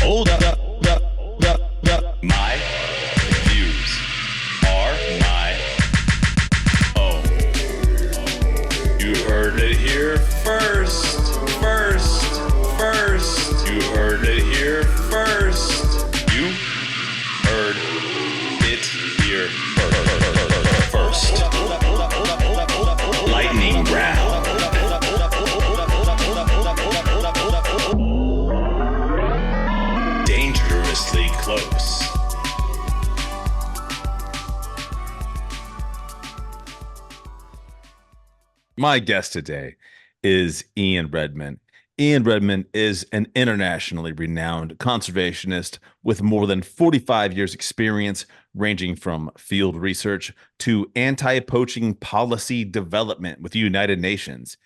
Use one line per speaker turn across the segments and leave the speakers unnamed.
Hold up. My views are my own. You heard it here first. You heard it here first. You heard it here first. Lightning round. Dangerously close.
My guest today is Ian Redmond. Ian Redmond is an internationally renowned conservationist with more than 45 years experience, ranging from field research to anti-poaching policy development with the United Nations.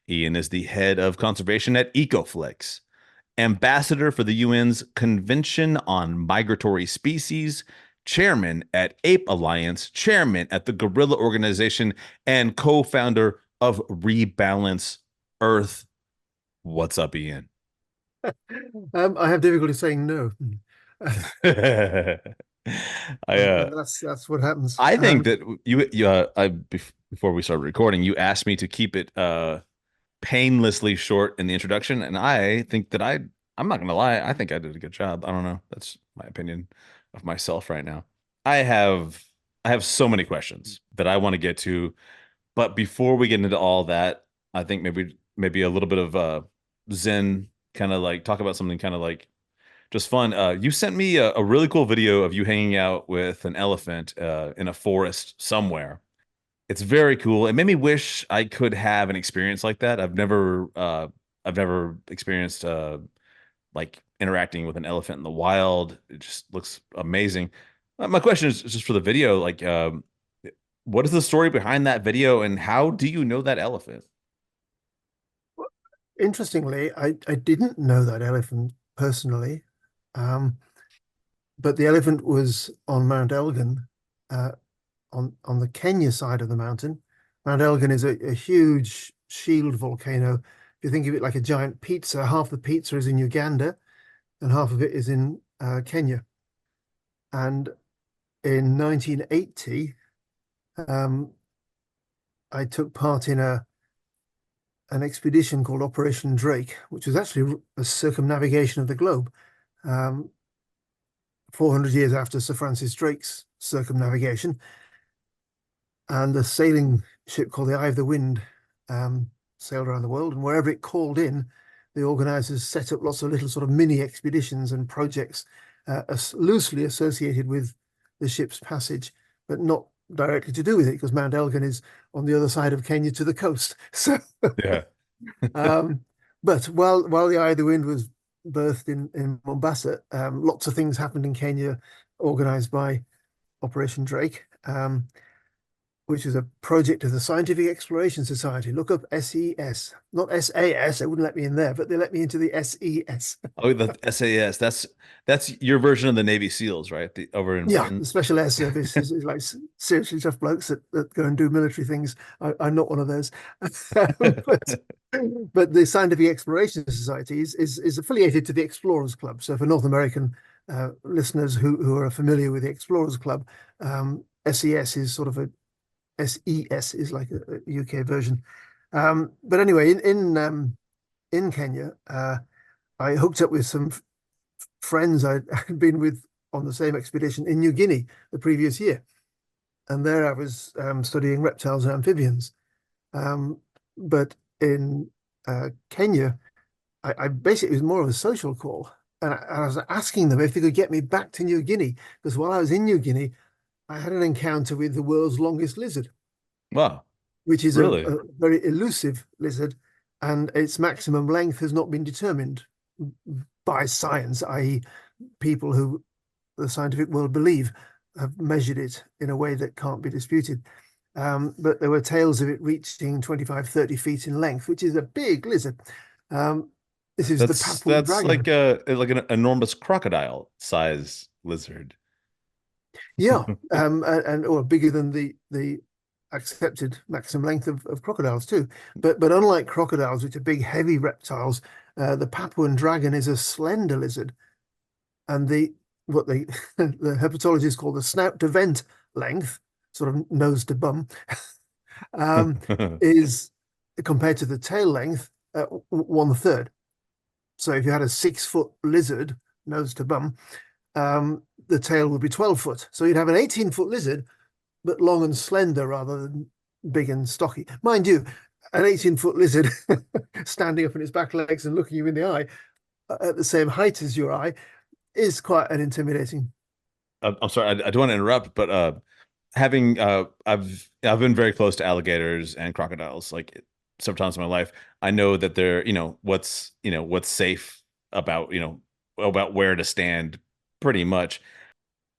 Ian is the head of conservation at Ecoflix, ambassador for the UN's Convention on Migratory Species, chairman at Ape Alliance, chairman at the Gorilla Organization, and co-founder of Rebalance Earth. What's up, Ian?
I have difficulty saying no.
That's
what happens.
I think that before we started recording, you asked me to keep it painlessly short in the introduction, and I think that I'm not gonna lie, I think I did a good job. I don't know. That's my opinion of myself right now. I have so many questions that I want to get to, but before we get into all that, I think maybe a little bit of Zen, kind of like talk about something kind of like just fun. You sent me a really cool video of you hanging out with an elephant in a forest somewhere. It's very cool. It made me wish I could have an experience like that. I've never experienced like interacting with an elephant in the wild. It just looks amazing. My question is just for the video, like what is the story behind that video and how do you know that elephant?
Interestingly, I didn't know that elephant personally, but the elephant was on Mount Elgin, on the Kenya side of the mountain. Mount Elgin is a huge shield volcano. If you think of it like a giant pizza, half the pizza is in Uganda and half of it is in Kenya. And in 1980, I took part in an expedition called Operation Drake, which was actually a circumnavigation of the globe, 400 years after Sir Francis Drake's circumnavigation. And a sailing ship called the Eye of the Wind sailed around the world, and wherever it called in, the organizers set up lots of little sort of mini expeditions and projects loosely associated with the ship's passage, but not directly to do with it, because Mount Elgin is on the other side of Kenya to the coast. So
Yeah.
but while the Eye of the Wind was birthed in Mombasa, lots of things happened in Kenya organized by Operation Drake, which is a project of the Scientific Exploration Society. Look up SES, not SAS. They wouldn't let me in there, but they let me into the SES.
Oh, the SAS. That's your version of the Navy SEALs, right?
The Special Air Service is like seriously tough blokes that go and do military things. I'm not one of those. but the Scientific Exploration Society is affiliated to the Explorers Club. So for North American listeners who are familiar with the Explorers Club, SES is sort of SES is like a UK version. But anyway, in Kenya, I hooked up with some friends I'd been with on the same expedition in New Guinea the previous year. And there I was studying reptiles and amphibians. But in Kenya, I basically, it was more of a social call. And I was asking them if they could get me back to New Guinea, because while I was in New Guinea, I had an encounter with the world's longest lizard.
Wow.
Which is
really
a very elusive lizard, and its maximum length has not been determined by science, i.e. people who the scientific world believe have measured it in a way that can't be disputed. But there were tales of it reaching 25, 30 feet in length, which is a big lizard. This is the Papuan dragon.
Like an enormous crocodile size lizard.
Yeah, or bigger than the accepted maximum length of crocodiles too. But unlike crocodiles, which are big, heavy reptiles, the Papuan dragon is a slender lizard. and what the herpetologists call the snout to vent length, sort of nose to bum, is compared to the tail length 1/3. So if you had a 6-foot lizard nose to bum, the tail would be 12 foot. So you'd have an 18-foot lizard, but long and slender rather than big and stocky. Mind you, an 18-foot lizard standing up on its back legs and looking you in the eye at the same height as your eye is quite an intimidating.
I'm sorry, I don't want to interrupt, but having I've been very close to alligators and crocodiles like sometimes in my life. I know that they're, what's safe about, about where to stand pretty much.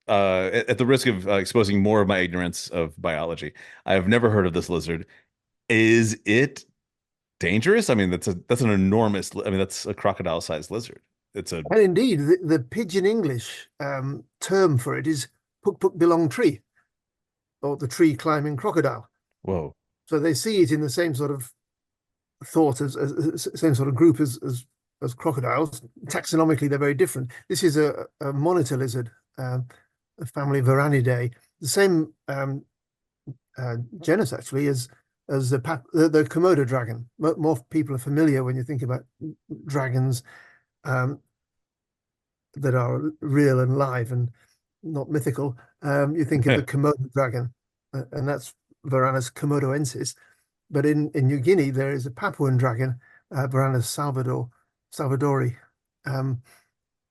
At the risk of exposing more of my ignorance of biology, I have never heard of this lizard. Is it dangerous? I mean, that's an enormous, I mean, that's a crocodile-sized lizard. It's a
And indeed, the Pidgin English term for it is puk puk bilong tree, or the tree climbing crocodile.
whoa.
So they see it in the same sort of thought as same sort of group as crocodiles. Taxonomically, they're very different. This is a monitor lizard, a family Varanidae, the same genus actually as the Komodo dragon. More people are familiar when you think about dragons that are real and live and not mythical. You think of the Komodo dragon, and that's Varanus komodoensis. But in New Guinea, there is a Papuan dragon, Varanus salvadori,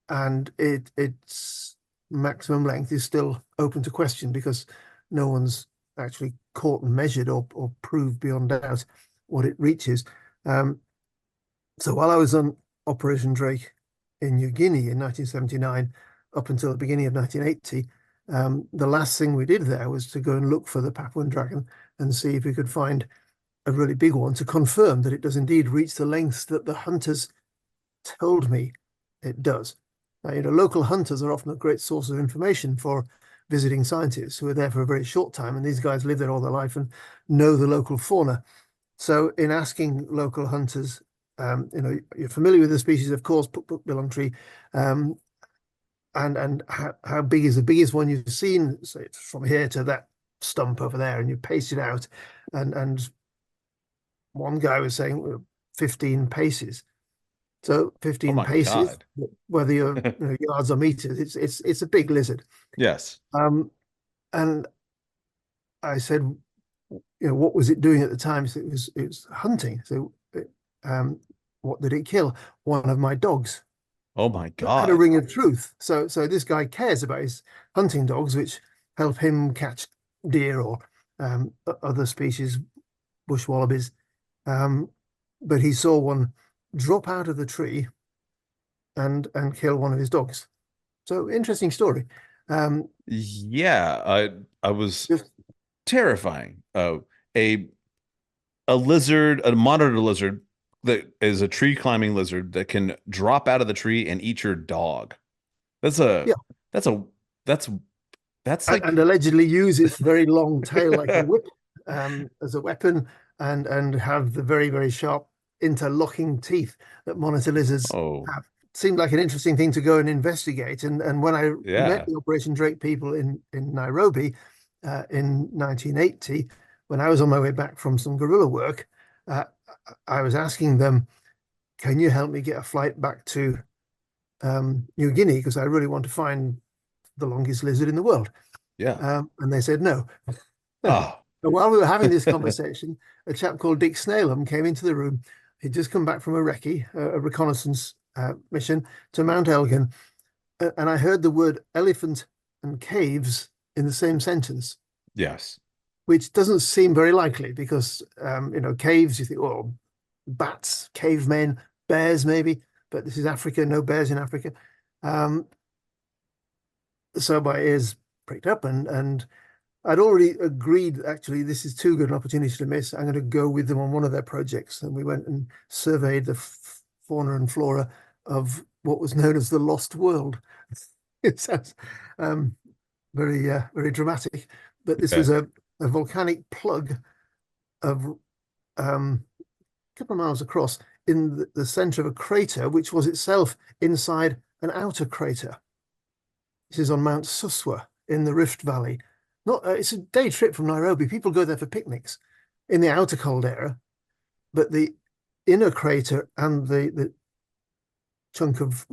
and its maximum length is still open to question because no one's actually caught and measured or proved beyond doubt what it reaches. So while I was on Operation Drake in New Guinea in 1979, up until the beginning of 1980, the last thing we did there was to go and look for the Papuan dragon and see if we could find a really big one to confirm that it does indeed reach the lengths that the hunters told me it does. Now, local hunters are often a great source of information for visiting scientists who are there for a very short time, and these guys live there all their life and know the local fauna. So in asking local hunters, you're familiar with the species, of course, puk puk bilong tree, and how big is the biggest one you've seen? So it's from here to that stump over there, and you pace it out, and one guy was saying 15 paces. So 15 paces,
God.
whether you're yards or meters, it's a big lizard.
Yes.
And I said, what was it doing at the time? So it was hunting. So what did it kill? One of my dogs.
Oh my
It had a
God.
ring of truth. So this guy cares about his hunting dogs, which help him catch deer or other species, bush wallabies. But he saw one drop out of the tree and kill one of his dogs. So interesting story.
Yeah, I was
Just
terrifying. A lizard, a monitor lizard that is a tree climbing lizard that can drop out of the tree and eat your dog. That's
Yeah.
that's like
and allegedly use its very long tail like a whip as a weapon, and have the very, very sharp interlocking teeth that monitor lizards
oh
have. Seemed like an interesting thing to go and investigate. And when I met
yeah.
the Operation Drake people in Nairobi in 1980, when I was on my way back from some guerrilla work, I was asking them, can you help me get a flight back to New Guinea? Because I really want to find the longest lizard in the world.
Yeah.
And they said no.
Oh.
But while we were having this conversation, a chap called Dick Snaleham came into the room. He'd just come back from a recce, a reconnaissance mission to Mount Elgin. And I heard the word elephant and caves in the same sentence,
Yes.
which doesn't seem very likely because, caves, you think, oh, bats, cavemen, bears maybe, but this is Africa, no bears in Africa. So my ears pricked up, and I'd already agreed, actually, this is too good an opportunity to miss. I'm going to go with them on one of their projects. And we went and surveyed the fauna and flora of what was known as the Lost World. It sounds very, very dramatic, but this was a volcanic plug of a couple of miles across in the center of a crater, which was itself inside an outer crater. This is on Mount Suswa in the Rift Valley. Not it's a day trip from Nairobi. People go there for picnics in the outer caldera, but the inner crater and the chunk of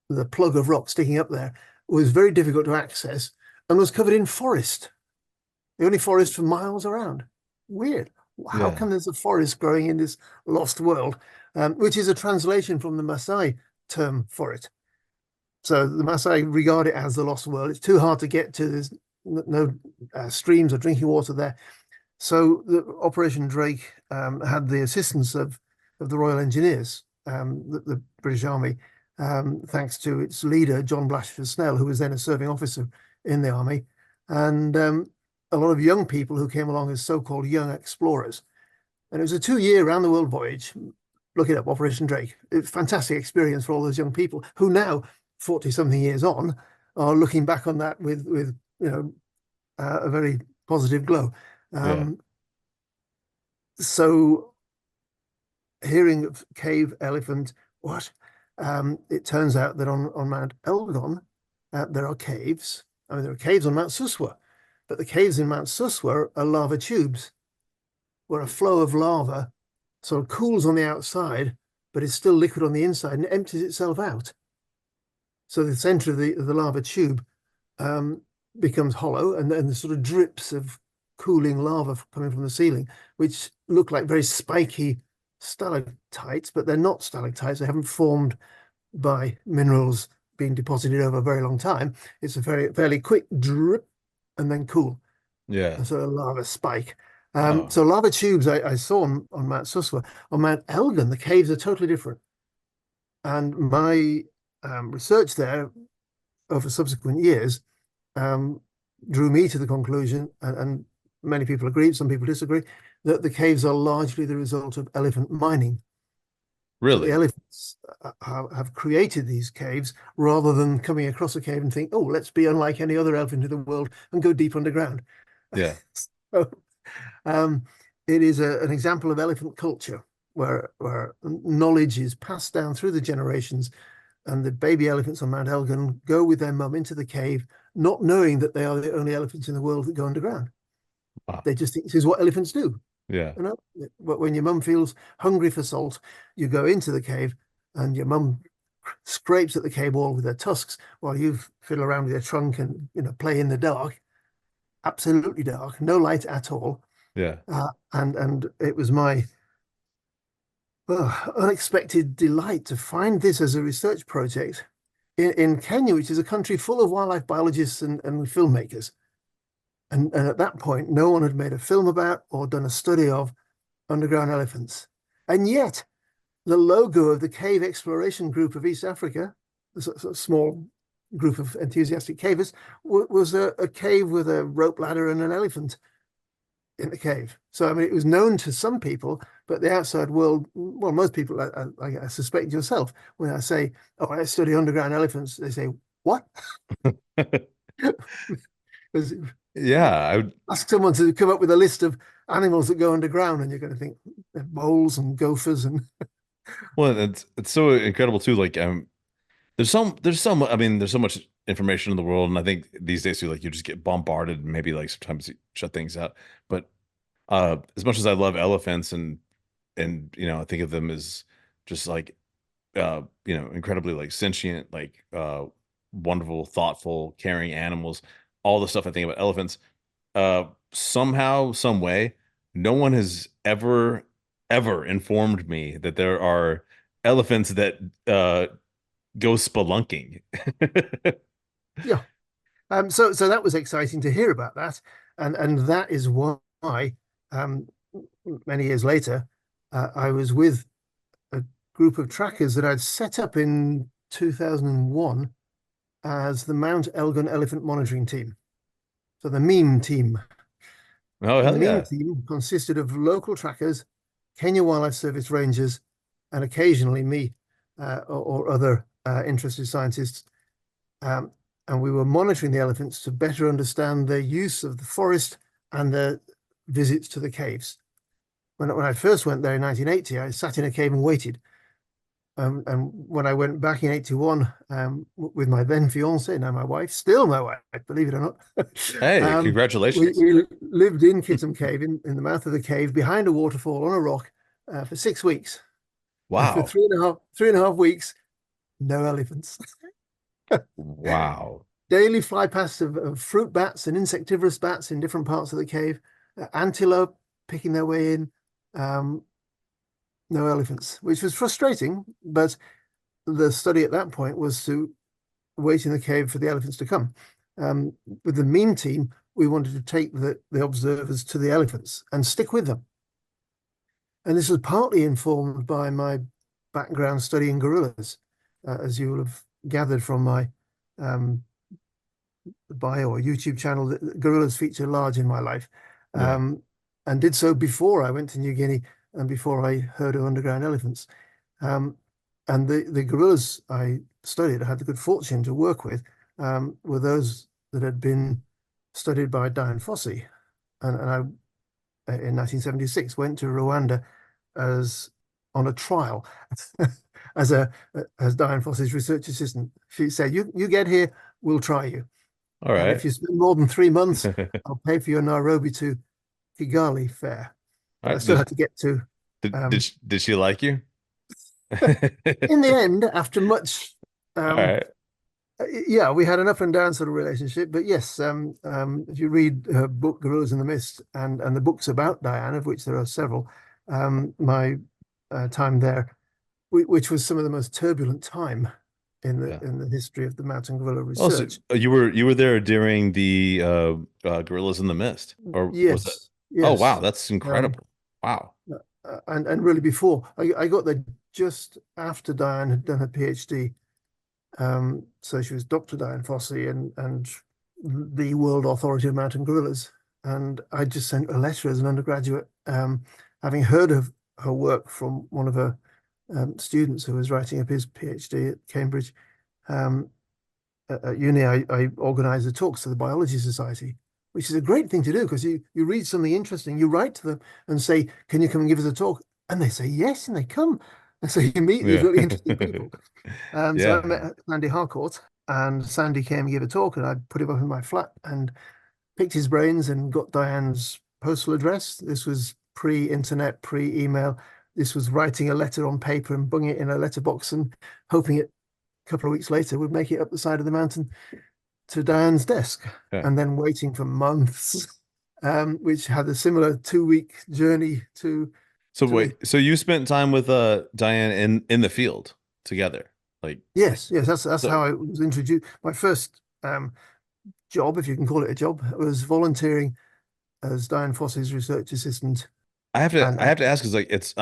the plug of rock sticking up there was very difficult to access and was covered in forest. The only forest for miles around. Weird. How
Yeah.
come there's a forest growing in this lost world, which is a translation from the Maasai term for it. So the Maasai regard it as the lost world. It's too hard to get to. There's no streams or drinking water there. So the Operation Drake had the assistance of the Royal Engineers, the British Army, thanks to its leader, John Blatchford Snell, who was then a serving officer in the army, and a lot of young people who came along as so-called young explorers. And it was a 2-year round-the-world voyage. Look it up, Operation Drake. It's a fantastic experience for all those young people who now, 40-something years on, are looking back on that with a very positive glow. So hearing of cave elephant, what? It turns out that on Mount Elgon, there are caves. I mean, there are caves on Mount Suswa, but the caves in Mount Suswa are lava tubes, where a flow of lava sort of cools on the outside, but is still liquid on the inside and empties itself out. So the center of the lava tube becomes hollow, and then the sort of drips of cooling lava coming from the ceiling, which look like very spiky stalactites, but they're not stalactites. They haven't formed by minerals being deposited over a very long time. It's a fairly quick drip and then cool.
Yeah.
A sort of lava spike. So lava tubes I saw on Mount Suswa. On Mount Elgon, the caves are totally different. And my research there over subsequent years drew me to the conclusion, and many people agreed, some people disagree, that the caves are largely the result of elephant mining.
Really?
So the elephants have created these caves rather than coming across a cave and think, oh, let's be unlike any other elephant in the world and go deep underground.
Yeah.
So it is an example of elephant culture where knowledge is passed down through the generations, and the baby elephants on Mount Elgon go with their mum into the cave, not knowing that they are the only elephants in the world that go underground.
Wow.
They just think this is what elephants do.
Yeah.
You know, when your mum feels hungry for salt, you go into the cave, and your mum scrapes at the cave wall with her tusks while you fiddle around with your trunk and play in the dark. Absolutely dark, no light at all.
Yeah.
And it was my unexpected delight to find this as a research project in Kenya, which is a country full of wildlife biologists and filmmakers. And at that point, no one had made a film about or done a study of underground elephants. And yet, the logo of the Cave Exploration Group of East Africa, a small group of enthusiastic cavers, was a cave with a rope ladder and an elephant in the cave. So, I mean, it was known to some people, but the outside world, well, most people, I suspect yourself, when I say, oh, I study underground elephants, they say, what?
Yeah.
Ask someone to come up with a list of animals that go underground, and you're going to think moles and gophers and.
Well, it's so incredible too. Like, there's so much information in the world, and I think these days too, like you just get bombarded, and maybe like sometimes you shut things out. But as much as I love elephants, and I think of them as just like incredibly like sentient, like wonderful, thoughtful, caring animals. All the stuff I think about elephants, somehow, some way, no one has ever informed me that there are elephants that go spelunking.
Yeah. So that was exciting to hear about that, and that is why many years later I was with a group of trackers that I'd set up in 2001 as the Mount Elgon Elephant Monitoring Team. So the MEME team.
Oh,
And
hell
the MEME
yeah.
team consisted of local trackers, Kenya Wildlife Service rangers, and occasionally me or other interested scientists. And we were monitoring the elephants to better understand their use of the forest and their visits to the caves. When I first went there in 1980, I sat in a cave and waited. And when I went back in 81, with my then fiance, now my wife, still my wife, believe it or not,
Hey, congratulations.
we lived in Kittim Cave, in the mouth of the cave, behind a waterfall on a rock, for 6 weeks. And for
Wow.
3.5 weeks, no elephants.
Wow.
Daily fly past of fruit bats and insectivorous bats in different parts of the cave, antelope picking their way in, no elephants, which was frustrating. But the study at that point was to wait in the cave for the elephants to come. With the MEAN team, we wanted to take the observers to the elephants and stick with them. And this was partly informed by my background studying gorillas, as you will have gathered from my bio or YouTube channel. That gorillas feature large in my life, and did so before I went to New Guinea and before I heard of underground elephants. And the gorillas I studied, I had the good fortune to work with, were those that had been studied by Dian Fossey. And I, in 1976, went to Rwanda as on a trial as Dian Fossey's research assistant. She said, you get here, we'll try you.
All
And
right.
if you spend more than 3 months, I'll pay for your Nairobi to Kigali fare. But
All
I
right.
still had to get to.
Did she like you?
In the end, after much,
All right.
yeah, we had an up and down sort of relationship. But yes, if you read her book Gorillas in the Mist and the books about Dian, of which there are several, my time there, which was some of the most turbulent time in the history of the mountain gorilla
Oh, so
research.
you were there during the Gorillas in the Mist, or was that?
Yes,
Oh, wow,
yes.
that's
Um,
incredible. Wow.
and really before I got there just after Dian had done her PhD. So she was Dr. Dian Fossey and the World Authority of Mountain Gorillas. And I just sent a letter as an undergraduate, having heard of her work from one of her students who was writing up his PhD at Cambridge. At uni, I organized the talks to the Biology Society, which is a great thing to do because you read something interesting, you write to them and say, can you come and give us a talk? And they say yes, and they come. And so you meet these
Yeah.
really interesting people. So
Yeah.
I met Sandy Harcourt, and Sandy came and gave a talk, and I put him up in my flat and picked his brains and got Diane's postal address. This was pre-internet, pre-email. This was writing a letter on paper and bunging it in a letterbox and hoping it a couple of weeks later would make it up the side of the mountain to Diane's desk,
Yeah.
and then waiting for months, which had a similar 2-week journey to.
So
to me.
wait, so you spent time with Diane in the field together, like
Yes, that's
so
how I was introduced. My first job, if you can call it a job, was volunteering as Dian Fossey's research assistant.
I have
And
to ask because like it's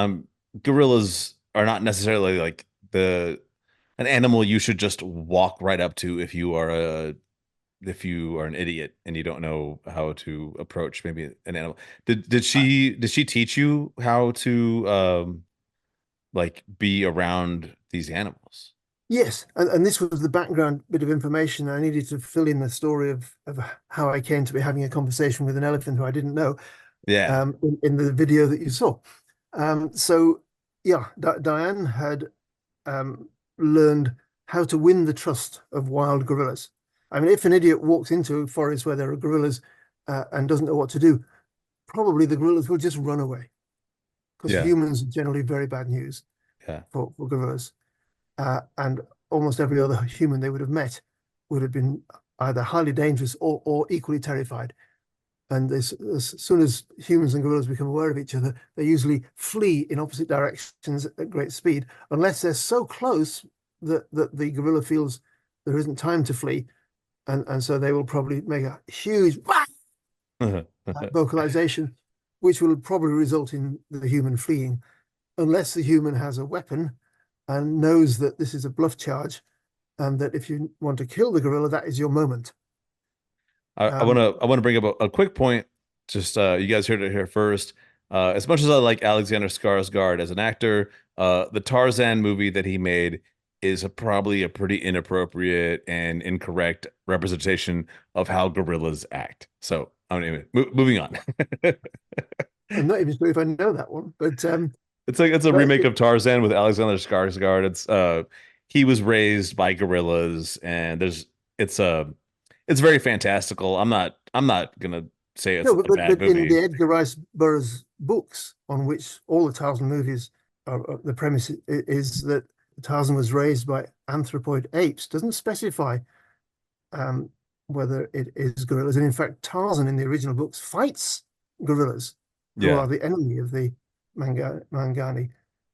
gorillas are not necessarily like an animal you should just walk right up to if you are an idiot and you don't know how to approach maybe an animal. Did she teach you how to like be around these animals?
yes, and this was the background bit of information I needed to fill in the story of how I came to be having a conversation with an elephant who I didn't know,
Yeah.
in the video that you saw. So yeah, Diane had learned how to win the trust of wild gorillas. I mean, if an idiot walks into a forest where there are gorillas and doesn't know what to do, probably the gorillas will just run away, because
Yeah.
humans are generally very bad news
Yeah.
for gorillas. And almost every other human they would have met would have been either highly dangerous or equally terrified. And as soon as humans and gorillas become aware of each other, they usually flee in opposite directions at great speed, unless they're so close that the gorilla feels there isn't time to flee. And so they will probably make a huge vocalization, which will probably result in the human fleeing, unless the human has a weapon and knows that this is a bluff charge, and that if you want to kill the gorilla, that is your moment.
I want to bring up a quick point. Just you guys heard it here first. As much as I like Alexander Skarsgård as an actor, the Tarzan movie that he made is probably a pretty inappropriate and incorrect representation of how gorillas act. So, anyway, moving on.
I'm not even sure if I know that one, but
it's a
But
remake of Tarzan with Alexander Skarsgård. He was raised by gorillas, and it's very fantastical. I'm not gonna say it's
no,
a bad
but in
movie.
the Edgar Rice Burroughs books, on which all the Tarzan movies are, the premise is that Tarzan was raised by anthropoid apes. Doesn't specify um, whether it is gorillas. And in fact, Tarzan in the original books fights gorillas, who
Yeah,
are the enemy of the Mangani,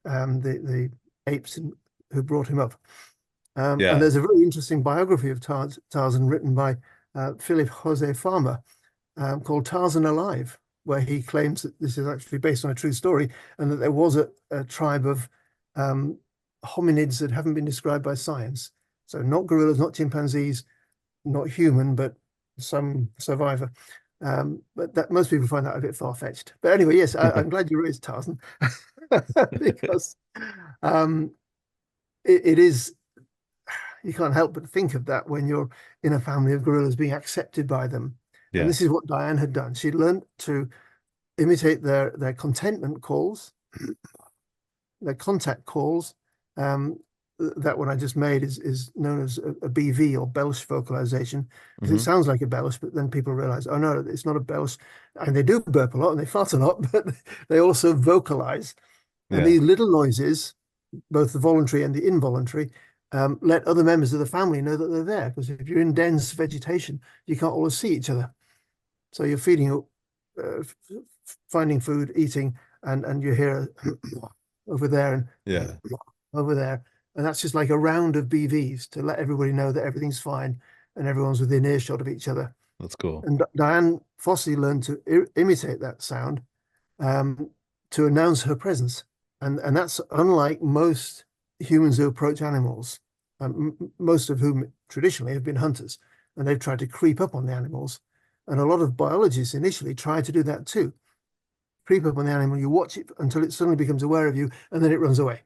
the apes who brought him up. And
yeah,
there's a very interesting biography of Tarzan written by Philip Jose Farmer, called Tarzan Alive, where he claims that this is actually based on a true story and that there was a tribe of hominids that haven't been described by science. So not gorillas, not chimpanzees, not human, but some survivor. But that most people find that a bit far-fetched. But anyway, yes, I'm glad you raised Tarzan because um, it is, you can't help but think of that when you're in a family of gorillas being accepted by them. And
yeah,
this is what Dian had done. She learned to imitate their contentment calls, their contact calls. That one I just made is known as a BV, or Belsh vocalization, because it
hmm,
sounds like a Belsh, but then people realize, oh no, it's not a Belsh. And they do burp a lot and they fart a lot, but they also vocalize. And
yeah,
these little noises, both the voluntary and the involuntary, let other members of the family know that they're there. Because if you're in dense vegetation, you can't always see each other. So you're feeding, finding food, eating, and you hear over there and
yeah.
over there. And that's just like a round of BVs to let everybody know that everything's fine and everyone's within earshot of each other.
That's cool.
And Dian Fossey learned to imitate that sound um, to announce her presence. And that's unlike most humans who approach animals, most of whom traditionally have been hunters, and they've tried to creep up on the animals. And a lot of biologists initially try to do that too. Creep up on the animal, you watch it until it suddenly becomes aware of you, and then it runs away.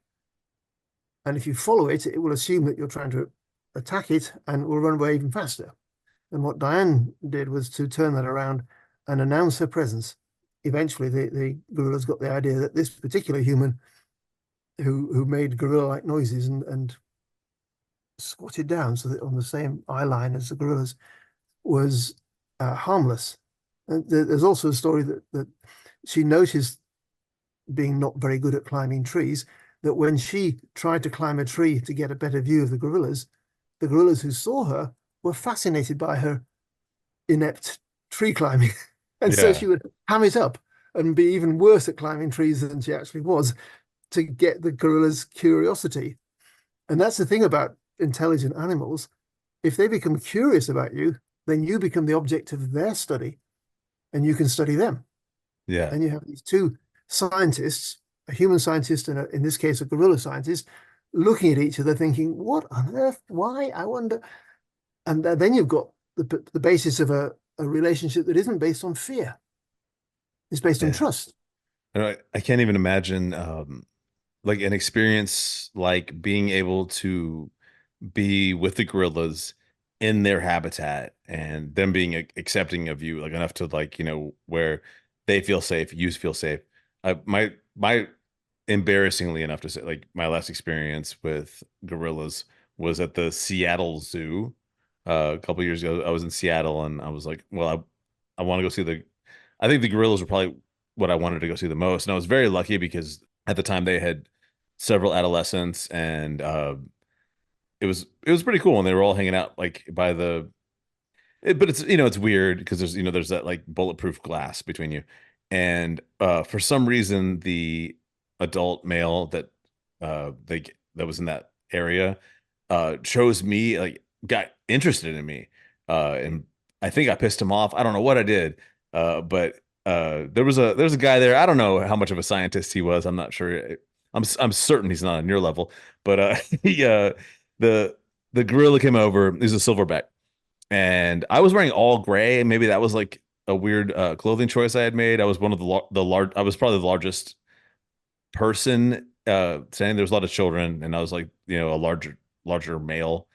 And if you follow it, it will assume that you're trying to attack it and will run away even faster. And what Dian did was to turn that around and announce her presence. Eventually, the gorillas got the idea that this particular human who made gorilla-like noises and squatted down so that on the same eye line as the gorillas was harmless. And there's also a story that she noticed, being not very good at climbing trees, that when she tried to climb a tree to get a better view of the gorillas who saw her were fascinated by her inept tree climbing. And so
Yeah,
she would ham it up and be even worse at climbing trees than she actually was to get the gorillas' curiosity. And that's the thing about intelligent animals. If they become curious about you, then you become the object of their study and you can study them.
yeah,
And you have these two scientists, a human scientist and in this case, a gorilla scientist, looking at each other thinking, what on earth? Why? I wonder. And then you've got the basis of a relationship that isn't based on fear. It's based on
yeah.
trust.
I can't even imagine like an experience like being able to be with the gorillas in their habitat and them being accepting of you like enough to like where they feel safe, you feel safe. My embarrassingly enough to say, like, my last experience with gorillas was at the Seattle Zoo. A couple years ago, I was in Seattle and I was like, well, I want to go see I think the gorillas were probably what I wanted to go see the most. And I was very lucky because at the time they had several adolescents and it was pretty cool. And they were all hanging out like by but it's weird because there's that like bulletproof glass between you. And for some reason, the adult male that was in that area chose me, like got interested in me. And I think I pissed him off. I don't know what I did. But there's a guy there. I don't know how much of a scientist he was. I'm not sure. I'm certain he's not on your level. But he the the gorilla came over. He's a silverback and I was wearing all gray. Maybe that was like a weird clothing choice I had made. I was one of the large. I was probably the largest person standing. There was a lot of children, and I was like a larger male.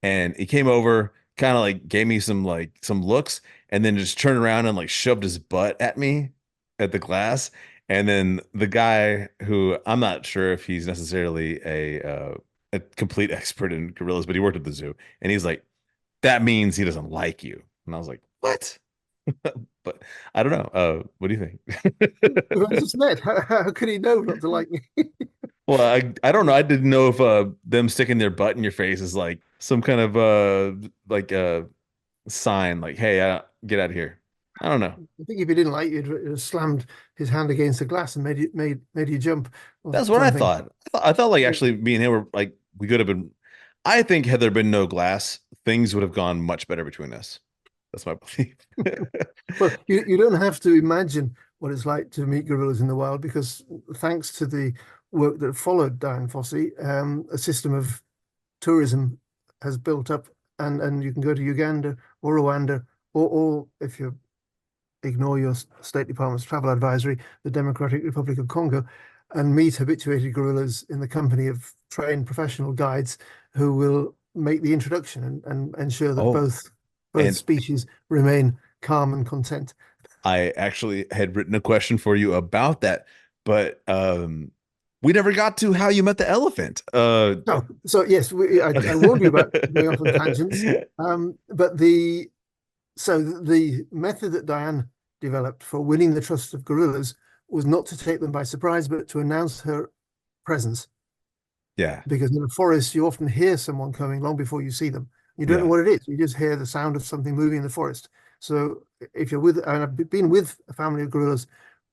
And he came over, kind of like gave me some looks, and then just turned around and like shoved his butt at me at the glass. And then the guy who I'm not sure if he's necessarily a complete expert in gorillas, but he worked at the zoo, and he's like, that means he doesn't like you. And I was like, what? But I don't know. What do you
I
think?
just met. How could he know not to like me?
Well, I don't know. I didn't know if them sticking their butt in your face is like some kind of like sign, like, hey, get out of here. I don't know.
I think if he didn't like you, he'd have slammed his hand against the glass and made you jump or
That's what I
something.
thought. I thought like actually me and him were like we could have been. I think had there been no glass, things would have gone much better between us. That's my belief.
Well, you don't have to imagine what it's like to meet gorillas in the wild, because thanks to the work that followed Dian Fossey, a system of tourism has built up, and you can go to Uganda or Rwanda, or if you ignore your State Department's travel advisory, the Democratic Republic of Congo, and meet habituated gorillas in the company of trained professional guides who will make the introduction and ensure that
Oh,
both
and
species remain calm and content.
I actually had written a question for you about that, but we never got to how you met the elephant.
So yes, I warned you about going off on tangents. But the method that Diane developed for winning the trust of gorillas was not to take them by surprise, but to announce her presence.
Yeah,
Because in a forest, you often hear someone coming long before you see them. You don't know
yeah,
what it is. You just hear the sound of something moving in the forest. So if you're with, and I've been with a family of gorillas,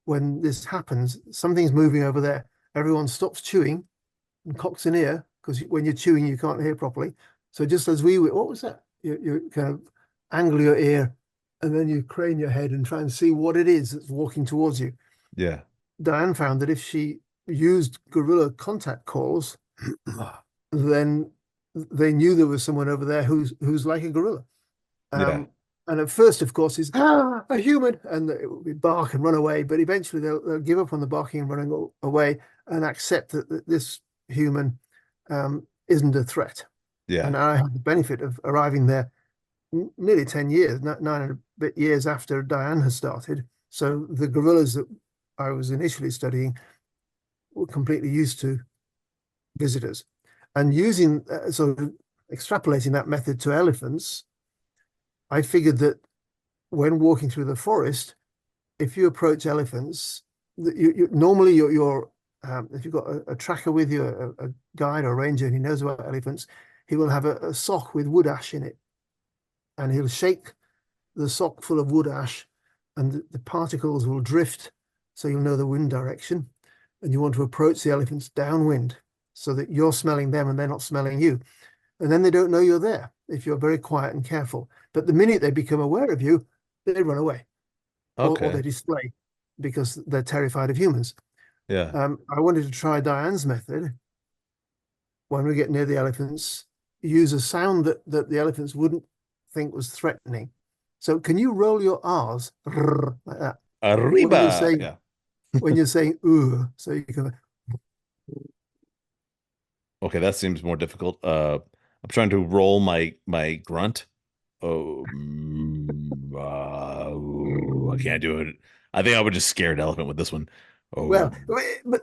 when this happens, something's moving over there. Everyone stops chewing and cocks an ear, because when you're chewing, you can't hear properly. So just as we were, what was that? You kind of angle your ear, and then you crane your head and try and see what it is that's walking towards you.
yeah.
Diane found that if she used gorilla contact calls, then they knew there was someone over there who's like a gorilla.
Yeah,
And at first, of course, is a human, and it will be bark and run away. But eventually, they'll give up on the barking and running away and accept that this human isn't a threat.
yeah.
And I had the benefit of arriving there nearly 10 years, 9 and a bit years after Diane has started. So the gorillas that I was initially studying were completely used to visitors. And using sort of extrapolating that method to elephants, I figured that when walking through the forest, if you approach elephants, normally you're if you've got a tracker with you, a guide or a ranger, and he knows about elephants, he will have a sock with wood ash in it, and he'll shake the sock full of wood ash, and the particles will drift, so you'll know the wind direction, and you want to approach the elephants downwind so that you're smelling them and they're not smelling you. And then they don't know you're there if you're very quiet and careful. But the minute they become aware of you, they run away, or they
Okay.
display, because they're terrified of humans.
Yeah.
I wanted to try Diane's method. When we get near the elephants, use a sound that the elephants wouldn't think was threatening. So can you roll your R's like that when you're
Arriba.
saying
Yeah.
ooh? So you can.
Okay, that seems more difficult. I'm trying to roll my grunt. Oh, ooh, I can't do it. I think I would just scare an elephant with this one. Oh.
Well, but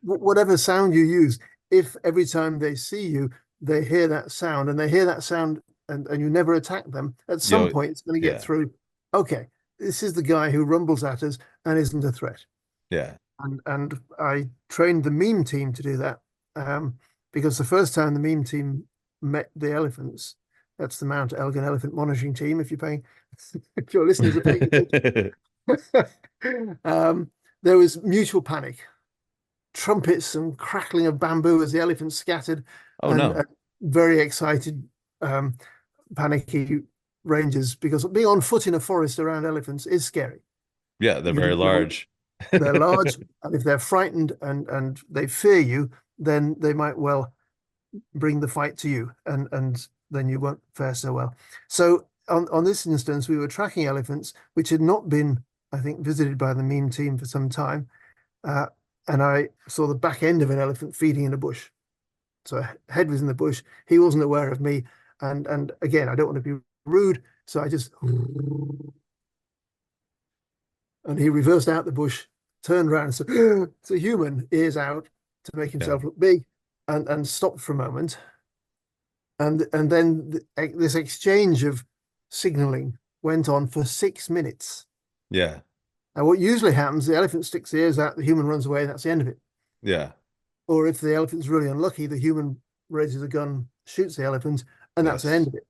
whatever sound you use, if every time they see you, they hear that sound, and they hear that sound, and you never attack them, at some
Yo,
point it's going to get
yeah,
through. Okay, this is the guy who rumbles at us and isn't a threat.
yeah.
And I trained the meme team to do that, because the first time the meme team met the elephants, that's the Mount Elgin Elephant Monitoring Team. If you're paying, if your listeners are paying attention, there was mutual panic, trumpets and crackling of bamboo as the elephants scattered,
Oh
and
no.
very excited, panicky rangers, because being on foot in a forest around elephants is scary.
Yeah, they're
You
very
don't know.
large.
They're large, and if they're frightened and they fear you, then they might well bring the fight to you, and then you won't fare so well. So on this instance, we were tracking elephants which had not been, I think, visited by the meme team for some time, and I saw the back end of an elephant feeding in a bush. So head was in the bush. He wasn't aware of me, and again, I don't want to be rude, so I just, and he reversed out the bush turned around and said, it's a human, ears out to make himself look big, and stopped for a moment. And then this exchange of signaling went on for 6 minutes.
Yeah.
And what usually happens, the elephant sticks the ears out, the human runs away, and that's the end of it.
Yeah.
Or if the elephant's really unlucky, the human raises a gun, shoots the elephant, and that's the end of it.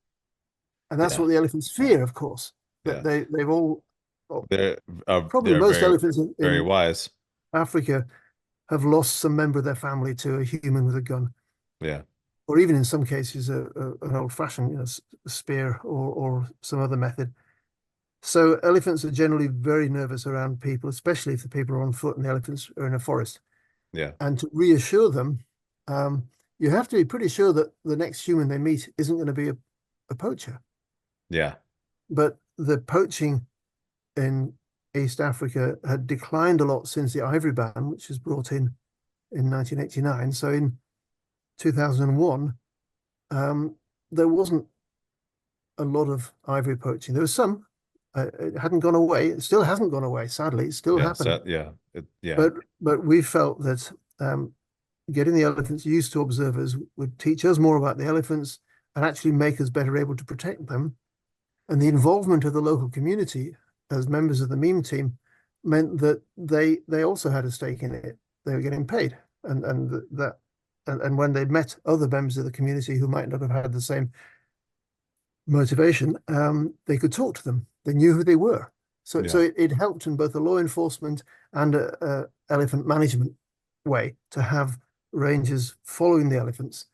And that's what the elephants fear, of course. That they've all, probably most elephants
very
in
wise
Africa have lost some member of their family to a human with a gun.
Yeah.
Or even in some cases, an old-fashioned, spear or some other method. So elephants are generally very nervous around people, especially if the people are on foot and the elephants are in a forest.
Yeah.
And to reassure them, you have to be pretty sure that the next human they meet isn't going to be a poacher.
Yeah.
But the poaching in East Africa had declined a lot since the ivory ban, which was brought in 1989. So in 2001, there wasn't a lot of ivory poaching. There was some. It hadn't gone away. It still hasn't gone away. Sadly, it's still happening. But we felt that getting the elephants used to observers would teach us more about the elephants and actually make us better able to protect them. And the involvement of the local community as members of the meme team meant that they also had a stake in it. They were getting paid, and when they met other members of the community who might not have had the same motivation, they could talk to them. They knew who they were. So it helped in both a law enforcement and a elephant management way to have rangers following the elephants.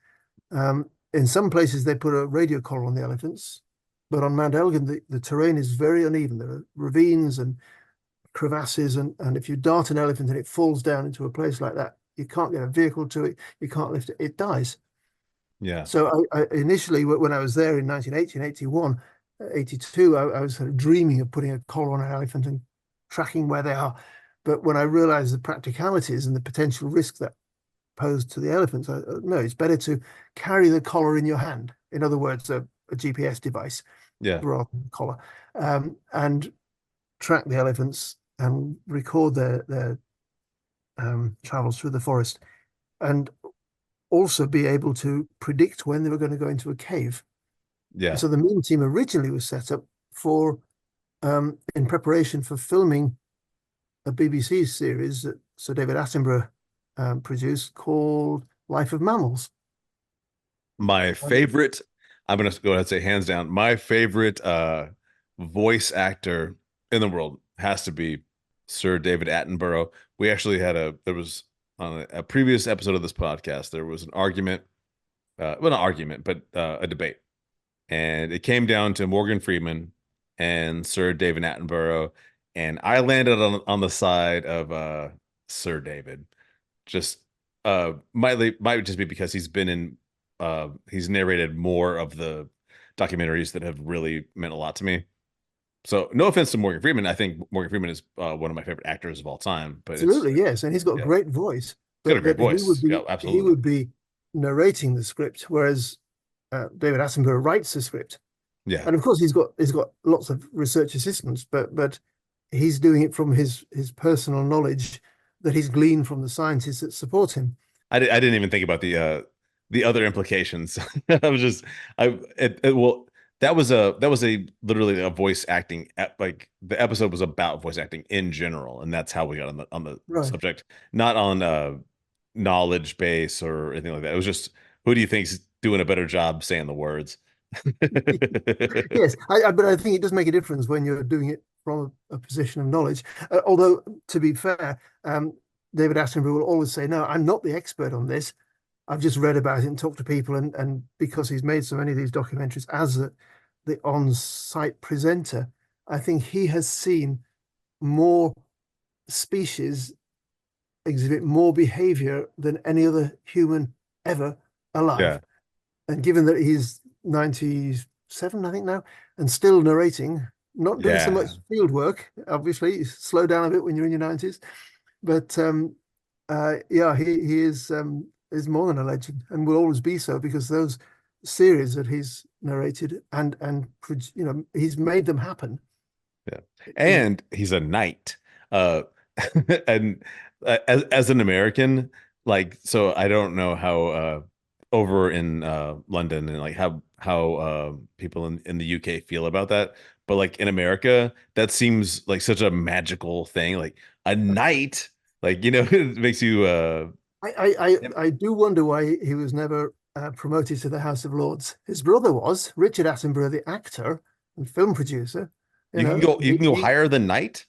In some places, they put a radio collar on the elephants, but on Mount Elgin, the terrain is very uneven. There are ravines and crevasses, and if you dart an elephant and it falls down into a place like that, you can't get a vehicle to it, you can't lift it, it dies.
Yeah.
So I initially, when I was there in 1980 and 81, 82, I was sort of dreaming of putting a collar on an elephant and tracking where they are. But when I realized the practicalities and the potential risk that posed to the elephants, no, it's better to carry the collar in your hand. In other words, a GPS device, rather than a collar, and track the elephants and record their travels through the forest, and also be able to predict when they were going to go into a cave.
Yeah.
So the meme team originally was set up for in preparation for filming a BBC series that Sir David Attenborough produced called Life of Mammals.
My favorite, I'm going to go ahead and say hands down, my favorite voice actor in the world has to be Sir David Attenborough. We actually had there was on a previous episode of this podcast, there was an argument, well, not argument, but a debate. And it came down to Morgan Freeman and Sir David Attenborough. And I landed on the side of Sir David. Just might just be because he's been in he's narrated more of the documentaries that have really meant a lot to me. So no offense to Morgan Freeman. I think Morgan Freeman is one of my favorite actors of all time. But
absolutely, yes. And he's got a great voice.
He's got a great voice. Absolutely.
He would be narrating the script, whereas David Attenborough writes the script.
Yeah.
And of course he's got lots of research assistants, but he's doing it from his personal knowledge that he's gleaned from the scientists that support him.
I didn't even think about the other implications. I was just that was literally a voice acting, like the episode was about voice acting in general, and that's how we got on the subject, not on knowledge base or anything like that. It was just, who do you think's doing a better job saying the words?
Yes, but I think it does make a difference when you're doing it from a position of knowledge. Although, to be fair, David Attenborough will always say, no, I'm not the expert on this. I've just read about it and talked to people, and because he's made so many of these documentaries as the on-site presenter, I think he has seen more species exhibit more behavior than any other human ever alive.
Yeah.
And given that he's 97, I think now, and still narrating, not doing so much field work, obviously, you slow down a bit when you're in your 90s, but he is more than a legend and will always be so, because those series that he's narrated and he's made them happen.
Yeah. And he's a knight. And as an American, like, so I don't know how over in London and like how people in the UK feel about that, but like in America, that seems like such a magical thing, like a knight, like it makes you
I do wonder why he was never promoted to the House of Lords. His brother was Richard Attenborough, the actor and film producer. You know,
you can go higher than knight.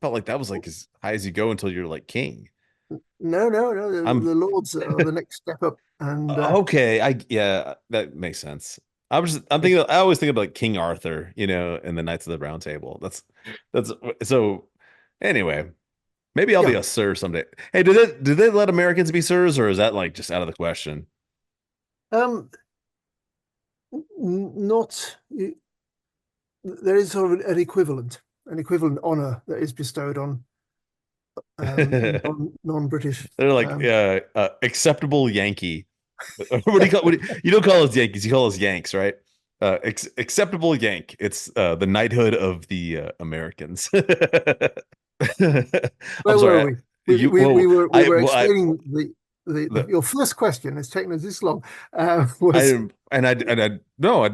Felt like that was like as high as you go until you're like king.
no.
I'm
The Lords are the next step up, and
okay. Yeah, that makes sense. I'm thinking, I always think about like King Arthur, and the Knights of the Round Table. That's so anyway, maybe I'll be
yeah,
a sir someday. Hey, do they let Americans be sirs, or is that like just out of the question?
um, not. There is sort of an equivalent honor that is bestowed on
They're
non-British.
like acceptable Yankee. What do you call you don't call us Yankees, you call us Yanks, right? Acceptable Yank. It's the knighthood of the Americans. I'm
Where were
sorry.
we?
You well,
We were
well,
explaining
the,
your first question. It's taken us this long.
I
Was
and I no,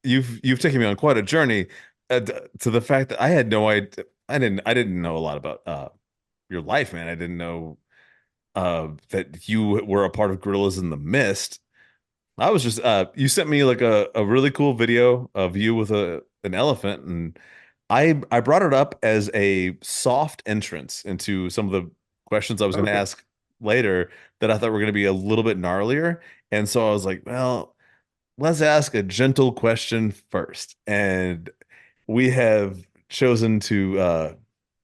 you've taken me on quite a journey to the fact that I had no idea. I didn't know a lot about your life, man. I didn't know that you were a part of Gorillas in the Mist. I was just you sent me like a really cool video of you with an elephant, and I brought it up as a soft entrance into some of the questions I was going to
okay.
ask later that I thought were going to be a little bit gnarlier. And so I was like, well, let's ask a gentle question first. And we have chosen to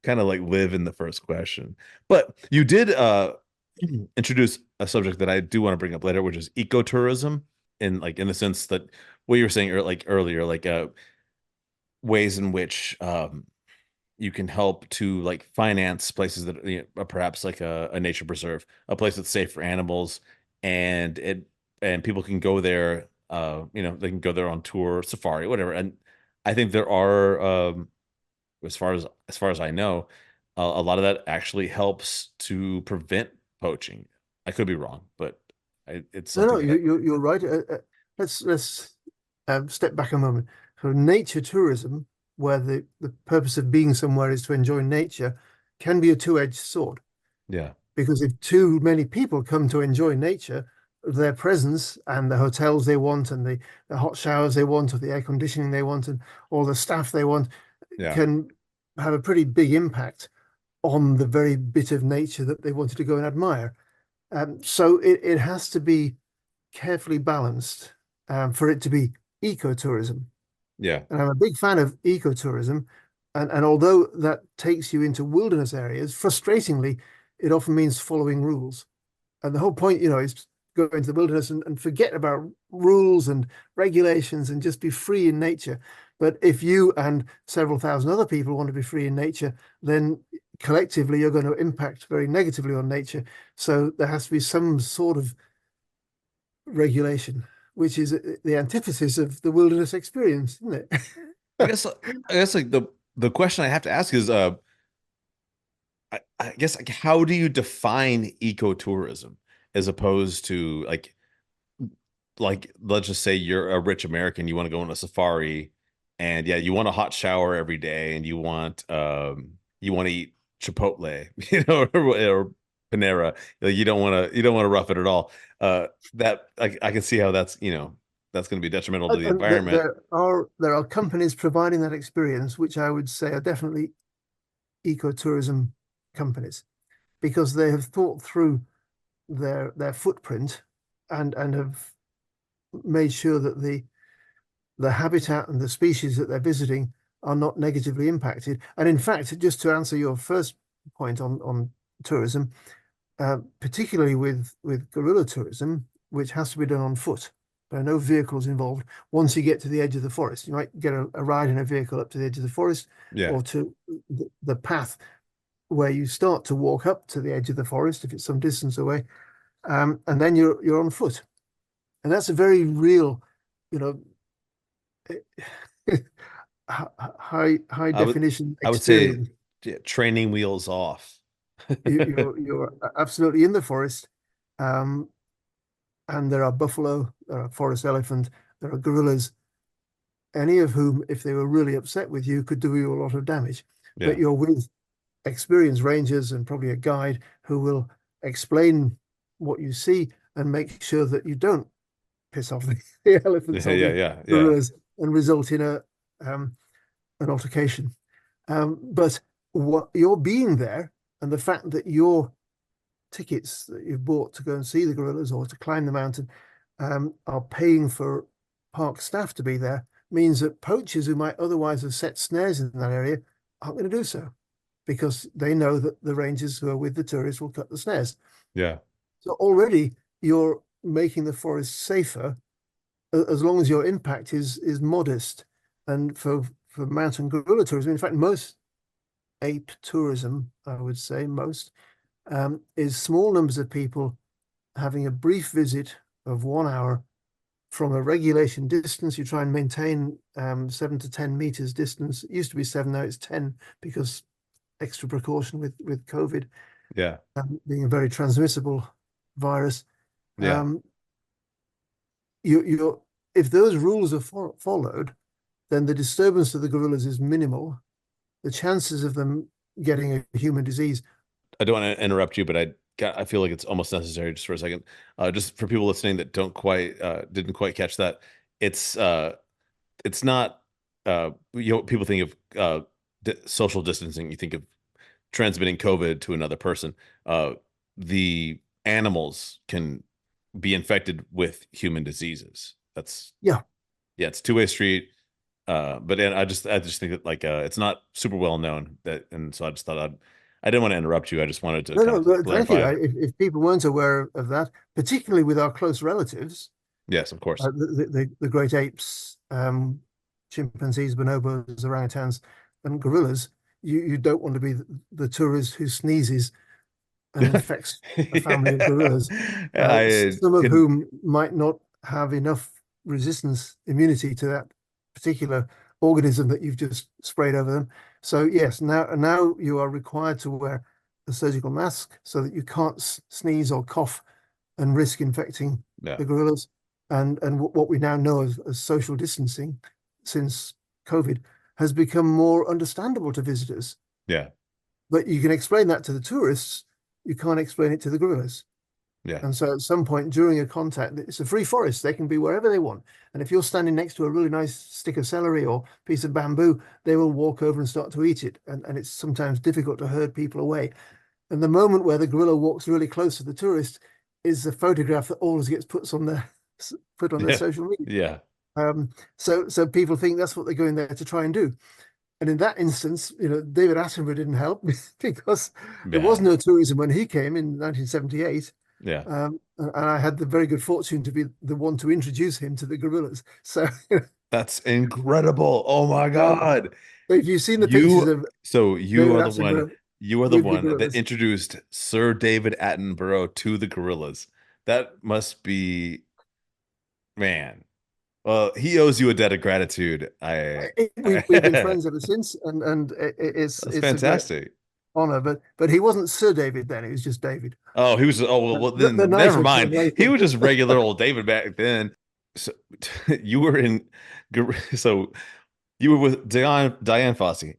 kind of like live in the first question. But you did introduce a subject that I do want to bring up later, which is ecotourism, in the sense that what you were saying earlier, like ways in which you can help to like finance places that perhaps like a nature preserve, a place that's safe for animals, and people can go there. They can go there on tour, safari, whatever. And I think there are, as far as I know, a lot of that actually helps to prevent poaching. I could be wrong, but it's
No,
something that
you're right. Let's step back a moment. So nature tourism, where the purpose of being somewhere is to enjoy nature, can be a two-edged sword.
yeah,
Because if too many people come to enjoy nature, their presence and the hotels they want and the hot showers they want or the air conditioning they want and all the staff they want
yeah,
can have a pretty big impact on the very bit of nature that they wanted to go and admire. So it has to be carefully balanced for it to be ecotourism.
yeah,
And I'm a big fan of ecotourism. And although that takes you into wilderness areas, frustratingly, it often means following rules. And the whole point, is go into the wilderness and forget about rules and regulations and just be free in nature. But if you and several thousand other people want to be free in nature, then collectively you're going to impact very negatively on nature. So there has to be some sort of regulation, which is the antithesis of the wilderness experience, isn't it?
I guess like the question I have to ask is I guess like how do you define ecotourism as opposed to like let's just say you're a rich American, you want to go on a safari, and yeah, you want a hot shower every day, and you want to eat Chipotle, or Panera. Like you don't want to rough it at all. That I can see how that's going to be detrimental to the
And
environment.
there are companies providing that experience, which I would say are definitely ecotourism companies, because they have thought through their footprint and have made sure that the habitat and the species that they're visiting are not negatively impacted. And in fact, just to answer your first point on tourism, particularly with gorilla tourism, which has to be done on foot. There are no vehicles involved. Once you get to the edge of the forest, you might get a ride in a vehicle up to the edge of the forest
Yeah,
or to the path where you start to walk up to the edge of the forest if it's some distance away, and then you're on foot, and that's a very real, you know, high
I would
definition
I would say
experience.
yeah, training wheels off.
You're absolutely in the forest, um, and there are buffalo, there are forest elephant, there are gorillas, any of whom, if they were really upset with you, could do you a lot of damage. But
Yeah.
you're with experienced rangers and probably a guide who will explain what you see and make sure that you don't piss off the elephants
Yeah.
or
Yeah.
the
Yeah. Yeah.
gorillas and result in um, an altercation. But what you're being there and the fact that your tickets that you've bought to go and see the gorillas or to climb the mountain are paying for park staff to be there means that poachers who might otherwise have set snares in that area aren't going to do so because they know that the rangers who are with the tourists will cut the snares.
Yeah.
So already you're making the forest safer as long as your impact is modest. And for mountain gorilla tourism, in fact, most ape tourism, I would say most, is small numbers of people having a brief visit of 1 hour from a regulation distance. You try and maintain 7 to 10 meters distance. It used to be 7, now it's 10 because extra precaution with COVID
Yeah.
being a very transmissible virus.
Yeah.
You if those rules are followed, then the disturbance to the gorillas is minimal. The chances of them getting a human disease.
I don't want to interrupt you, but I feel like it's almost necessary just for a second. Just for people listening that didn't quite catch that. It's not people think of social distancing, you think of transmitting COVID to another person. The animals can be infected with human diseases. That's
Yeah.
Yeah, it's two-way street. But I just think that like it's not super well known that, and so I just thought I didn't want to interrupt you. I just wanted to kind of
Thank you.
clarify.
If people weren't aware of that, particularly with our close relatives,
Yes, of course.
the great apes, chimpanzees, bonobos, orangutans, and gorillas, you don't want to be the tourist who sneezes and infects a family of gorillas,
I
some of
can,
whom might not have enough resistance immunity to that particular organism that you've just sprayed over them. So yes, now you are required to wear a surgical mask so that you can't sneeze or cough and risk infecting
yeah,
the gorillas. And what we now know as social distancing since COVID has become more understandable to visitors.
yeah,
But you can explain that to the tourists, you can't explain it to the gorillas.
yeah,
And so at some point during a contact, it's a free forest. They can be wherever they want. And if you're standing next to a really nice stick of celery or piece of bamboo, they will walk over and start to eat it. And it's sometimes difficult to herd people away. And the moment where the gorilla walks really close to the tourist is a photograph that always gets put on their
yeah,
social media.
yeah,
So people think that's what they're going there to try and do. And in that instance, David Attenborough didn't help because there was
yeah,
no tourism when he came in 1978.
yeah.
And I had the very good fortune to be the one to introduce him to the gorillas. So,
That's incredible. Oh my
um,
God.
if you've seen the pictures
You
of
so you
David
are the one
Attenborough
you are the
with the
one that
gorillas,
introduced Sir David Attenborough to the gorillas. That must be, man. Well, he owes you a debt of gratitude.
we've been friends ever since, and
That's
it's a great
fantastic.
honor. But he wasn't Sir David then; he was just David.
Oh, he was. Oh, well,
The
then never
knighted
mind.
came
He
later.
was just regular old David back then. So you were in, so you were with Dian Fossey,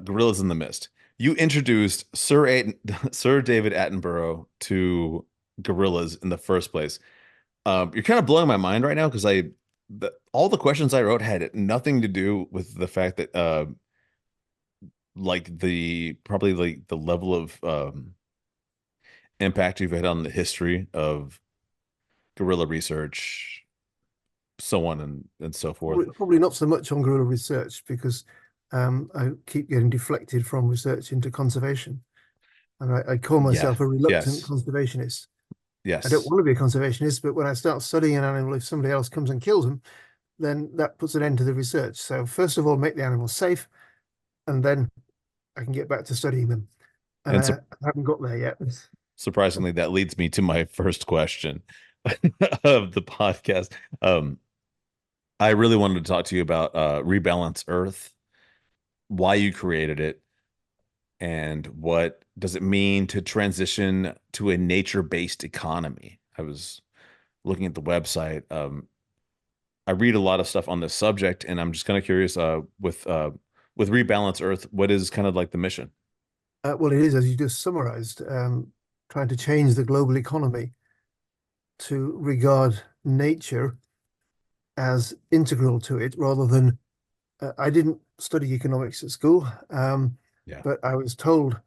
Gorillas in the Mist. You introduced Sir David Attenborough to gorillas in the first place. You're kind of blowing my mind right now because all the questions I wrote had nothing to do with the fact that like probably like the level of impact you've had on the history of guerrilla research, so on and so forth.
Probably not so much on guerrilla research because I keep getting deflected from research into conservation, and I call
Yeah.
myself a reluctant
Yes.
conservationist. I don't
Yes.
want to be a conservationist, but when I start studying an animal, if somebody else comes and kills them, then that puts an end to the research. So first of all, make the animals safe, and then I can get back to studying them. And
And
I haven't got there yet.
surprisingly, that leads me to my first question of the podcast. I really wanted to talk to you about Rebalance Earth, why you created it, and what does it mean to transition to a nature-based economy? I was looking at the website. I read a lot of stuff on this subject, and I'm just kind of curious. With Rebalance Earth, what is kind of like the mission?
Well, it is, as you just summarized, trying to change the global economy to regard nature as integral to it rather than I didn't study economics at school,
Yeah.
but I was told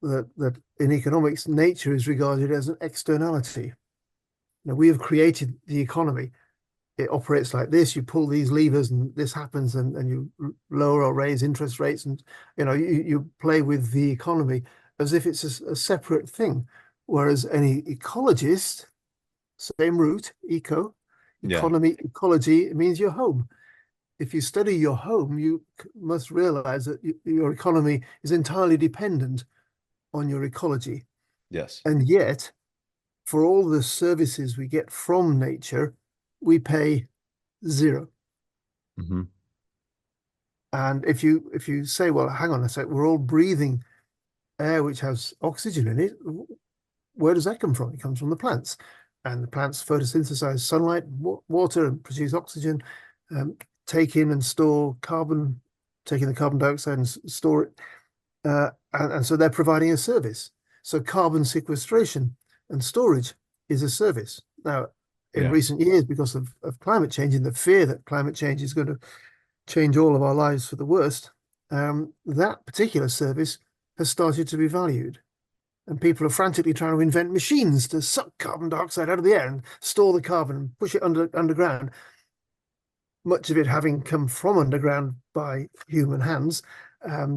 that in economics, nature is regarded as an externality. Now, we have created the economy. It operates like this. You pull these levers and this happens, and you lower or raise interest rates, and you play with the economy as if it's a separate thing. Whereas any ecologist, same root, eco,
Yeah.
economy, ecology, it means your home. If you study your home, you must realize that your economy is entirely dependent on your ecology.
Yes.
And yet, for all the services we get from nature, we pay zero.
Hmm.
And if you say, well, hang on a sec, we're all breathing air which has oxygen in it, where does that come from? It comes from the plants. And the plants photosynthesize sunlight, water, and produce oxygen, take in and store carbon, take in the carbon dioxide and store it. And so they're providing a service. So carbon sequestration and storage is a service. Now, in
Yeah.
recent years, because of climate change and the fear that climate change is going to change all of our lives for the worst, that particular service has started to be valued. And people are frantically trying to invent machines to suck carbon dioxide out of the air and store the carbon and push it underground, much of it having come from underground by human hands,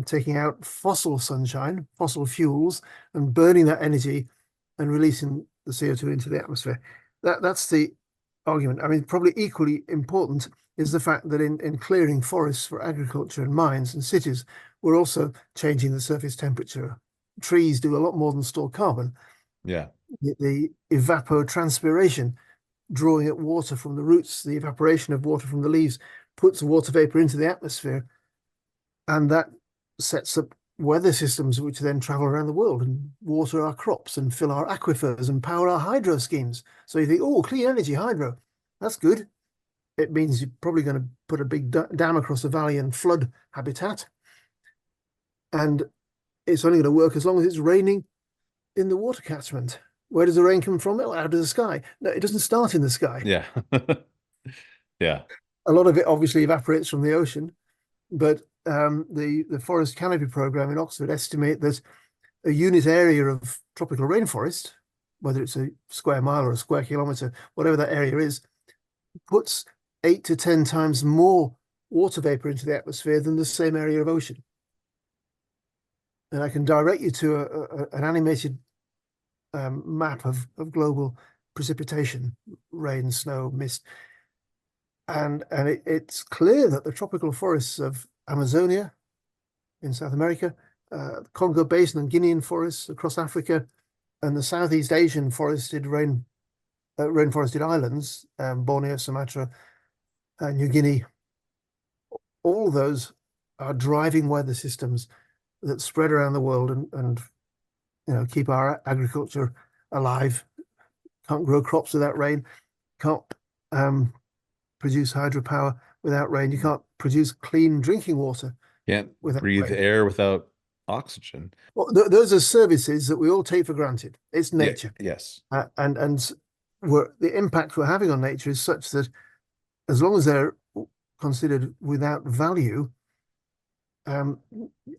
taking out fossil sunshine, fossil fuels, and burning that energy and releasing the CO2 into the atmosphere. That's the argument. I mean, probably equally important is the fact that in clearing forests for agriculture and mines and cities, we're also changing the surface temperature. Trees do a lot more than store carbon.
Yeah.
The evapotranspiration, drawing at water from the roots, the evaporation of water from the leaves, puts water vapor into the atmosphere, and that sets up weather systems which then travel around the world and water our crops and fill our aquifers and power our hydro schemes. So you think, oh, clean energy, hydro, that's good. It means you're probably going to put a big dam across the valley and flood habitat. And it's only going to work as long as it's raining in the water catchment. Where does the rain come from? Out of the sky. No, it doesn't start in the sky.
Yeah. Yeah.
A lot of it obviously evaporates from the ocean, but the forest canopy program in Oxford estimate that a unit area of tropical rainforest, whether it's a square mile or a square kilometer, whatever that area is, puts 8 to 10 times more water vapor into the atmosphere than the same area of ocean. And I can direct you to an animated map of global precipitation, rain, snow, mist. And it's clear that the tropical forests of Amazonia in South America, the Congo Basin and Guinean forests across Africa, and the Southeast Asian rainforested islands, Borneo, Sumatra, New Guinea, all those are driving weather systems that spread around the world and keep our agriculture alive. Can't grow crops without rain. Can't produce hydropower without rain. You can't produce clean drinking water
Can't
without
breathe
rain.
air without oxygen.
Well, those are services that we all take for granted. It's nature.
Yeah, yes.
And the impact we're having on nature is such that as long as they're considered without value,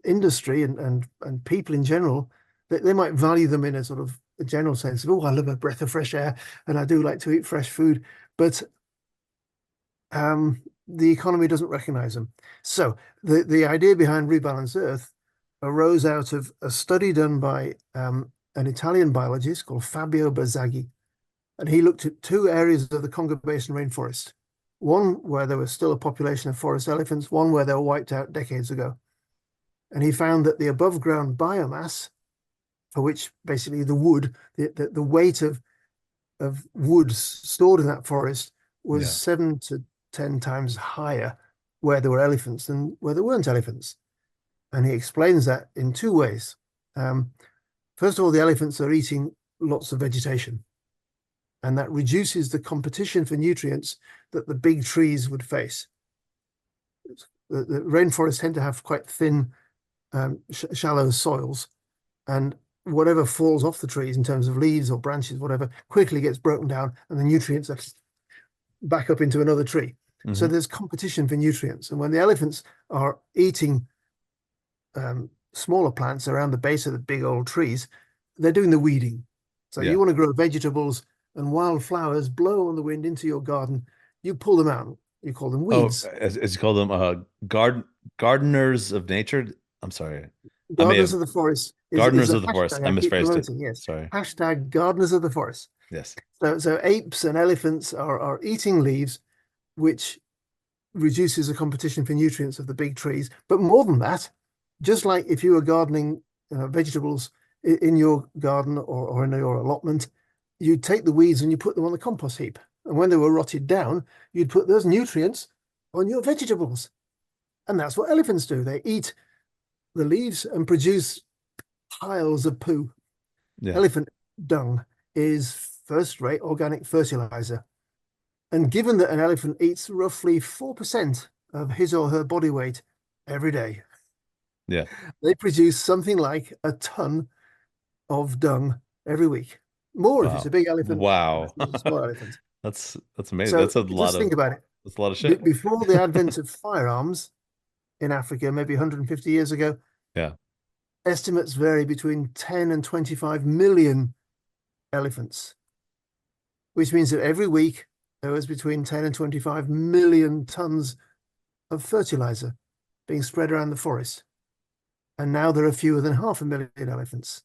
industry and people in general, they might value them in a sort of a general sense of, oh, I love a breath of fresh air and I do like to eat fresh food, but the economy doesn't recognize them. So the idea behind Rebalance Earth arose out of a study done by an Italian biologist called Fabio Bazzaghi. And he looked at two areas of the Congo Basin rainforest, one where there was still a population of forest elephants, one where they were wiped out decades ago. And he found that the above ground biomass, for which basically the wood, the weight of wood stored in that forest was 7 to 10 times higher where there were elephants than where there weren't elephants. And he explains that in two ways. First of all, the elephants are eating lots of vegetation, and that reduces the competition for nutrients that the big trees would face. The rainforests tend to have quite thin, shallow soils, and whatever falls off the trees in terms of leaves or branches, whatever, quickly gets broken down, and the nutrients are back up into another tree. So there's competition for nutrients. And when the elephants are eating smaller plants around the base of the big old trees, they're doing the weeding. So you want to grow vegetables and wildflowers blow on the wind into your garden, you pull them out. You call them weeds.
As you call them, gardeners of nature. I'm sorry.
Gardeners of the forest.
Gardeners of the forest. I misphrased it.
Yes.
Sorry.
Hashtag gardeners of the forest.
Yes.
So apes and elephants are eating leaves, which reduces the competition for nutrients of the big trees. But more than that, just like if you were gardening vegetables in your garden or in your allotment, you'd take the weeds and you put them on the compost heap. And when they were rotted down, you'd put those nutrients on your vegetables. And that's what elephants do. They eat the leaves and produce piles of poo. Yeah. Elephant dung is first-rate organic fertilizer. And given that an elephant eats roughly 4% of his or her body weight every day, they produce something like a ton of dung every week. More if it's a big elephant.
Wow.
A small elephant.
That's amazing.
So
that's a lot
just think about it.
That's a lot of shit.
Before the advent of firearms in Africa, maybe 150 years ago, estimates vary between 10 and 25 million elephants, which means that every week there was between 10 and 25 million tons of fertilizer being spread around the forest. And now there are fewer than 500,000 elephants.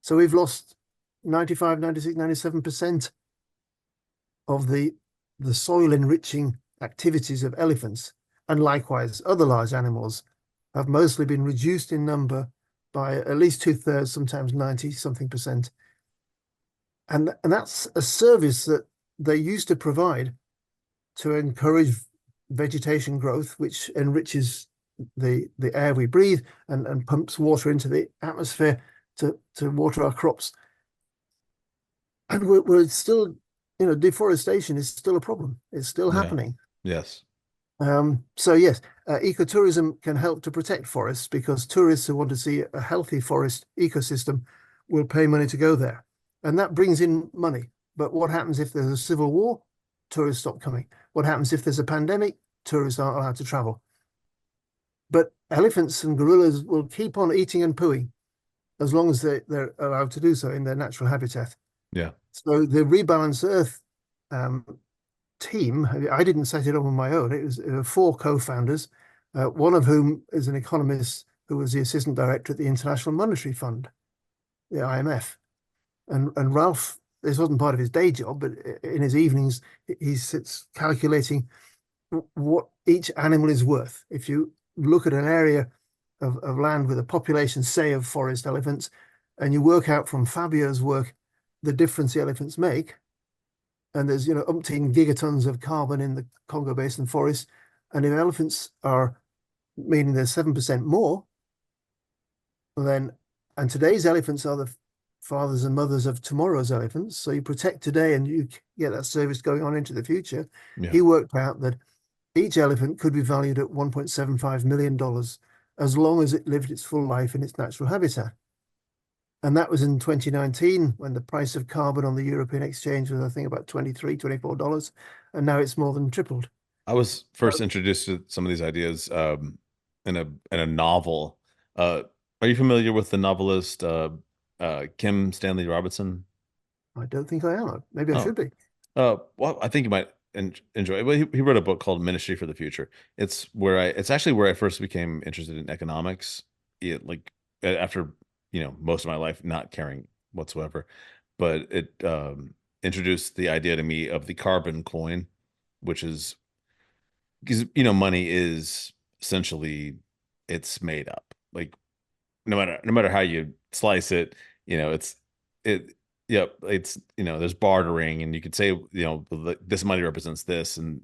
So we've lost 95, 96, 97% of the soil enriching activities of elephants. And likewise, other large animals have mostly been reduced in number by at least 2/3, sometimes 90-something%. And that's a service that they used to provide to encourage vegetation growth, which enriches the air we breathe and pumps water into the atmosphere to water our crops. And we're still, deforestation is still a problem. It's still happening.
Yes.
So yes, ecotourism can help to protect forests, because tourists who want to see a healthy forest ecosystem will pay money to go there. And that brings in money. But what happens if there's a civil war? Tourists stop coming. What happens if there's a pandemic? Tourists aren't allowed to travel. But elephants and gorillas will keep on eating and pooing as long as they're allowed to do so in their natural habitat.
Yeah.
So the Rebalance Earth team, I didn't set it up on my own. It was 4 co-founders, one of whom is an economist who was the assistant director at the International Monetary Fund, the IMF. And Ralph, this wasn't part of his day job, but in his evenings, he sits calculating what each animal is worth. If you look at an area of land with a population, say, of forest elephants, and you work out from Fabio's work the difference the elephants make, and there's, umpteen gigatons of carbon in the Congo Basin forest, and if elephants are, meaning there's 7% more, then, and today's elephants are the fathers and mothers of tomorrow's elephants, so you protect today and you get that service going on into the future. He worked out that each elephant could be valued at $1.75 million as long as it lived its full life in its natural habitat. And that was in 2019, when the price of carbon on the European exchange was, I think, about $23, $24, and now it's more than tripled.
I was first introduced to some of these ideas in a novel. Are you familiar with the novelist Kim Stanley Robinson?
I don't think I am. Maybe I should be.
Well, I think you might enjoy it. Well, he wrote a book called Ministry for the Future. It's actually where I first became interested in economics. Like after most of my life not caring whatsoever, but it introduced the idea to me of the carbon coin, which is because money is essentially, it's made up. Like no matter how you slice it, it's there's bartering, and you could say this money represents this, and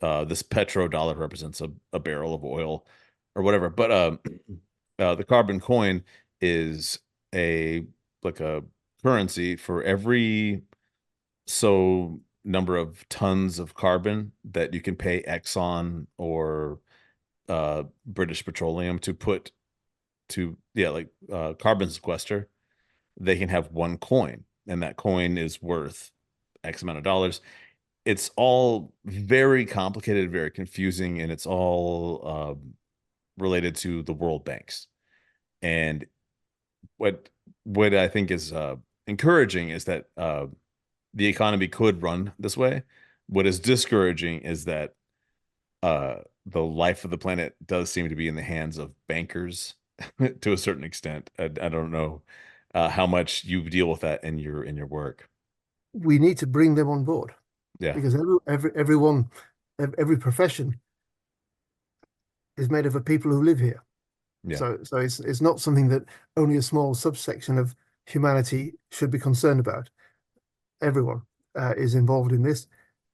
this petrodollar represents a barrel of oil. or whatever. But the carbon coin is a like a currency for every so number of tons of carbon that you can pay Exxon or British Petroleum to put to carbon sequester. They can have one coin, and that coin is worth X amount of dollars. It's all very complicated, very confusing, and it's all related to the world banks. And what I think is encouraging is that the economy could run this way. What is discouraging is that the life of the planet does seem to be in the hands of bankers to a certain extent. I don't know how much you deal with that in your work.
We need to bring them on board
Yeah,
because every profession is made up of people who live here.
yeah,
So it's not something that only a small subsection of humanity should be concerned about. Everyone is involved in this,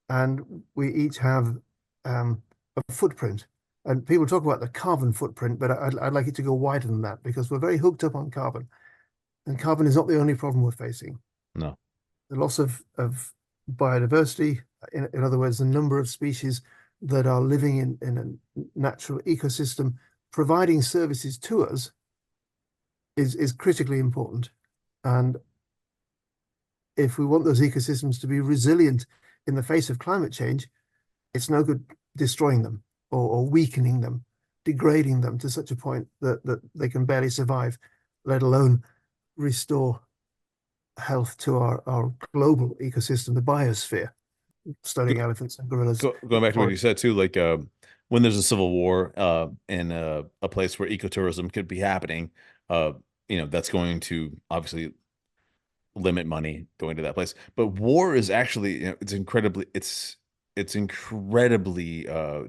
and we each have a footprint. And people talk about the carbon footprint, but I'd like it to go wider than that because we're very hooked up on carbon, and carbon is not the only problem we're facing.
no,
The loss of biodiversity, in other words, the number of species that are living in a natural ecosystem, providing services to us is critically important. And if we want those ecosystems to be resilient in the face of climate change, it's no good destroying them or weakening them, degrading them to such a point that they can barely survive, let alone restore health to our global ecosystem, the biosphere, studying elephants and gorillas.
Going back to what you said too, like when there's a civil war in a place where ecotourism could be happening, that's going to obviously limit money going to that place. But war is actually, it's incredibly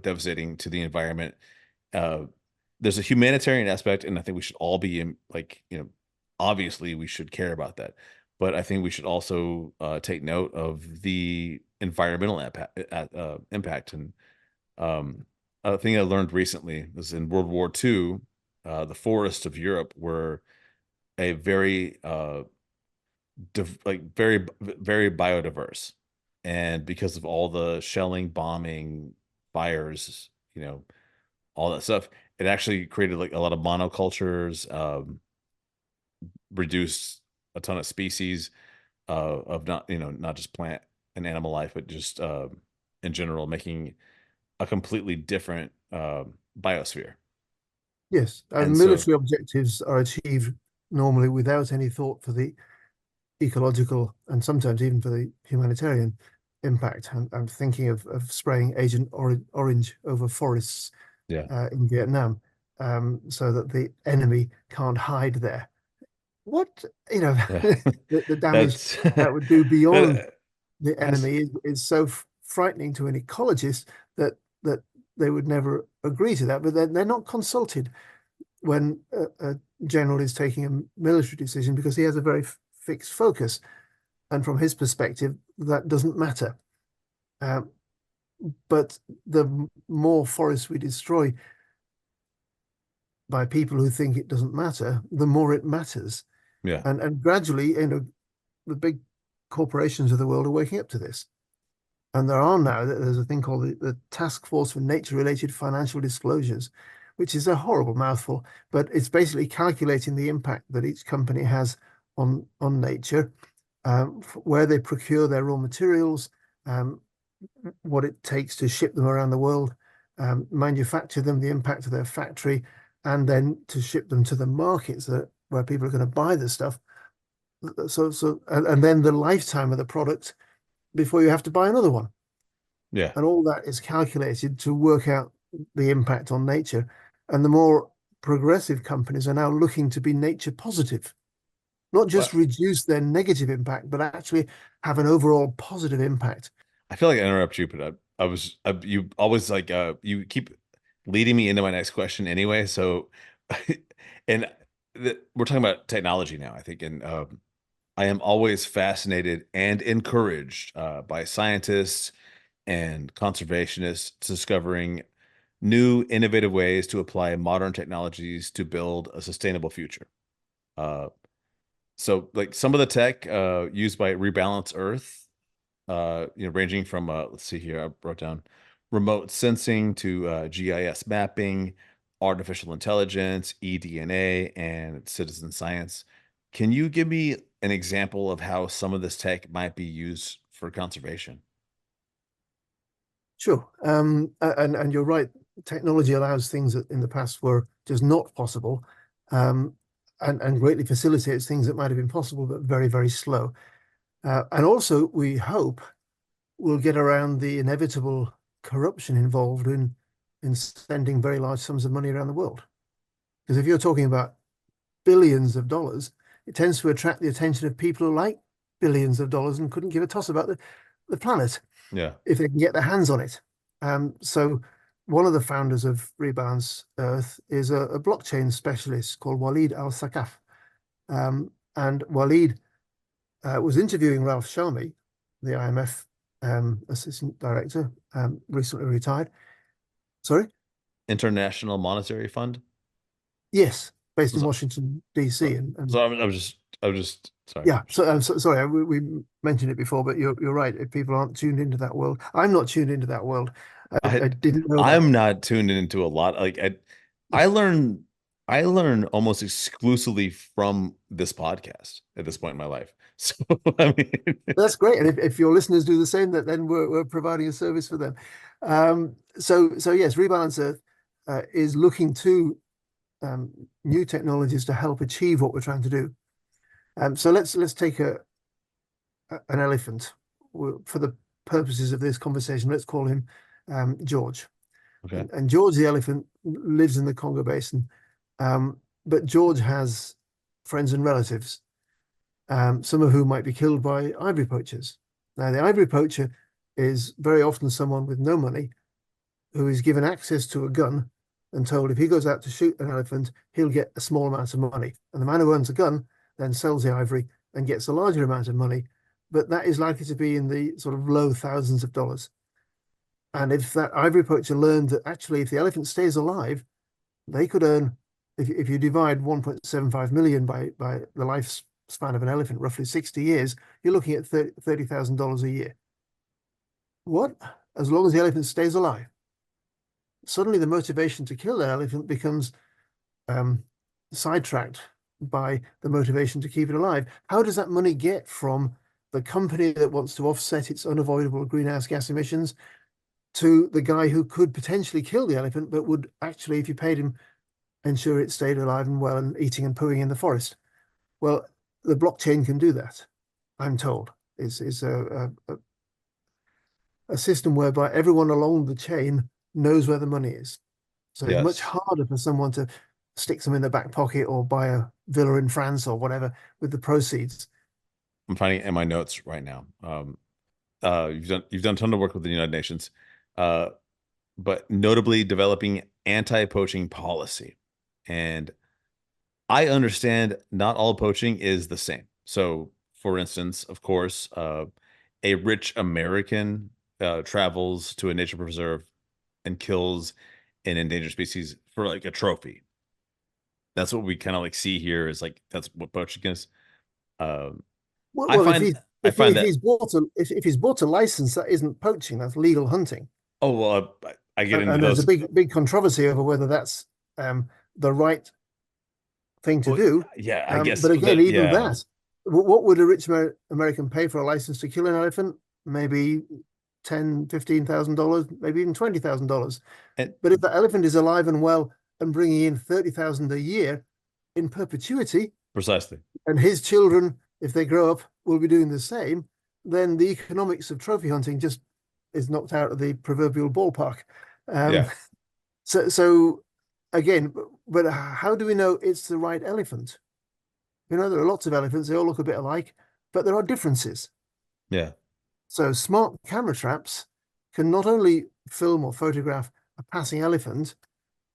devastating to the environment. There's a humanitarian aspect, and I think we should all be in, obviously we should care about that. But I think we should also take note of the environmental impact. And a thing I learned recently was in World War II, the forests of Europe were a very very biodiverse, and because of all the shelling, bombing, fires, all that stuff, it actually created like a lot of monocultures, reduced a ton of species of not just plant and animal life, but just in general, making a completely different biosphere.
Yes,
And so,
military objectives are achieved normally without any thought for the ecological and sometimes even for the humanitarian impact. I'm thinking of spraying Agent Orange over forests
yeah,
in Vietnam, so that the enemy can't hide there. What,
yeah,
the damage
that's
that would do beyond
that,
the
that's
enemy is so frightening to an ecologist that they would never agree to that. But they're not consulted when a general is taking a military decision because he has a very fixed focus, and from his perspective, that doesn't matter. But the more forests we destroy by people who think it doesn't matter, the more it matters.
yeah,
And gradually, the big corporations of the world are waking up to this. And there's a thing called the Task Force for Nature-Related Financial Disclosures, which is a horrible mouthful, but it's basically calculating the impact that each company has on nature, where they procure their raw materials, what it takes to ship them around the world, manufacture them, the impact of their factory, and then to ship them to the markets where people are going to buy the stuff. And then the lifetime of the product before you have to buy another one.
yeah.
And all that is calculated to work out the impact on nature. And the more progressive companies are now looking to be nature positive, not just
Well,
reduce their negative impact, but actually have an overall positive impact.
I feel like I interrupt you, but you always you keep leading me into my next question anyway. So, and we're talking about technology now, I think, and I am always fascinated and encouraged by scientists and conservationists discovering new innovative ways to apply modern technologies to build a sustainable future. So like some of the tech used by Rebalance Earth, ranging from let's see here, I wrote down remote sensing to GIS mapping, artificial intelligence, eDNA, and citizen science. Can you give me an example of how some of this tech might be used for conservation?
Sure. And you're right. Technology allows things that in the past were just not possible, and greatly facilitates things that might have been possible, but very, very slow. And also, we hope we'll get around the inevitable corruption involved in spending very large sums of money around the world. Because if you're talking about billions of dollars, it tends to attract the attention of people who like billions of dollars and couldn't give a toss about the planet
Yeah.
if they can get their hands on it. So one of the founders of Rebalance Earth is a blockchain specialist called Walid Al-Sakaf. And Walid was interviewing Ralph Sharmy, the IMF assistant director, recently retired. Sorry?
International Monetary Fund.
Yes, based in
So-
Washington, D.C.
So I'm just sorry.
Yeah, so sorry, we mentioned it before, but you're right. If people aren't tuned into that world, I'm not tuned into that world. I didn't know that.
I'm not tuned into a lot. Like I learn almost exclusively from this podcast at this point in my life. So I mean,
That's great. And if your listeners do the same, then we're providing a service for them. So yes, Rebalance Earth is looking to new technologies to help achieve what we're trying to do. So let's take an elephant. For the purposes of this conversation, let's call him George.
okay.
And George the elephant lives in the Congo Basin, but George has friends and relatives, some of whom might be killed by ivory poachers. Now, the ivory poacher is very often someone with no money who is given access to a gun and told if he goes out to shoot an elephant, he'll get a small amount of money. And the man who owns a gun then sells the ivory and gets a larger amount of money, but that is likely to be in the sort of low thousands of dollars. And if that ivory poacher learned that actually if the elephant stays alive, they could earn, if you divide 1.75 million by the lifespan of an elephant, roughly 60 years, you're looking at $30,000 a year. What? As long as the elephant stays alive. Suddenly the motivation to kill that elephant becomes sidetracked by the motivation to keep it alive. How does that money get from the company that wants to offset its unavoidable greenhouse gas emissions to the guy who could potentially kill the elephant, but would actually, if you paid him, ensure it stayed alive and well and eating and pooing in the forest? Well, the blockchain can do that, I'm told. It's a system whereby everyone along the chain knows where the money is. So
Yes.
it's much harder for someone to stick some in their back pocket or buy a villa in France or whatever with the proceeds.
I'm finding it in my notes right now. You've done a ton of work with the United Nations, but notably developing anti-poaching policy. And I understand not all poaching is the same. So, for instance, of course, a rich American travels to a nature preserve and kills an endangered species for like a trophy. That's what we kind of like see here is like that's what poaching is.
Well, if
that
he's bought a license, that isn't poaching, that's legal hunting.
oh well, I get into
And
those.
there's a big controversy over whether that's the right thing to do.
Yeah, I guess.
But again, even
yeah.
that, what would a rich American pay for a license to kill an elephant? Maybe $10,000-$15,000, maybe even $20,000. But if the elephant is alive and well and bringing in $30,000 a year in perpetuity,
Precisely,
and his children, if they grow up, will be doing the same, then the economics of trophy hunting just is knocked out of the proverbial ballpark.
yeah.
So again, but how do we know it's the right elephant? You know, there are lots of elephants, they all look a bit alike, but there are differences.
Yeah.
So smart camera traps can not only film or photograph a passing elephant,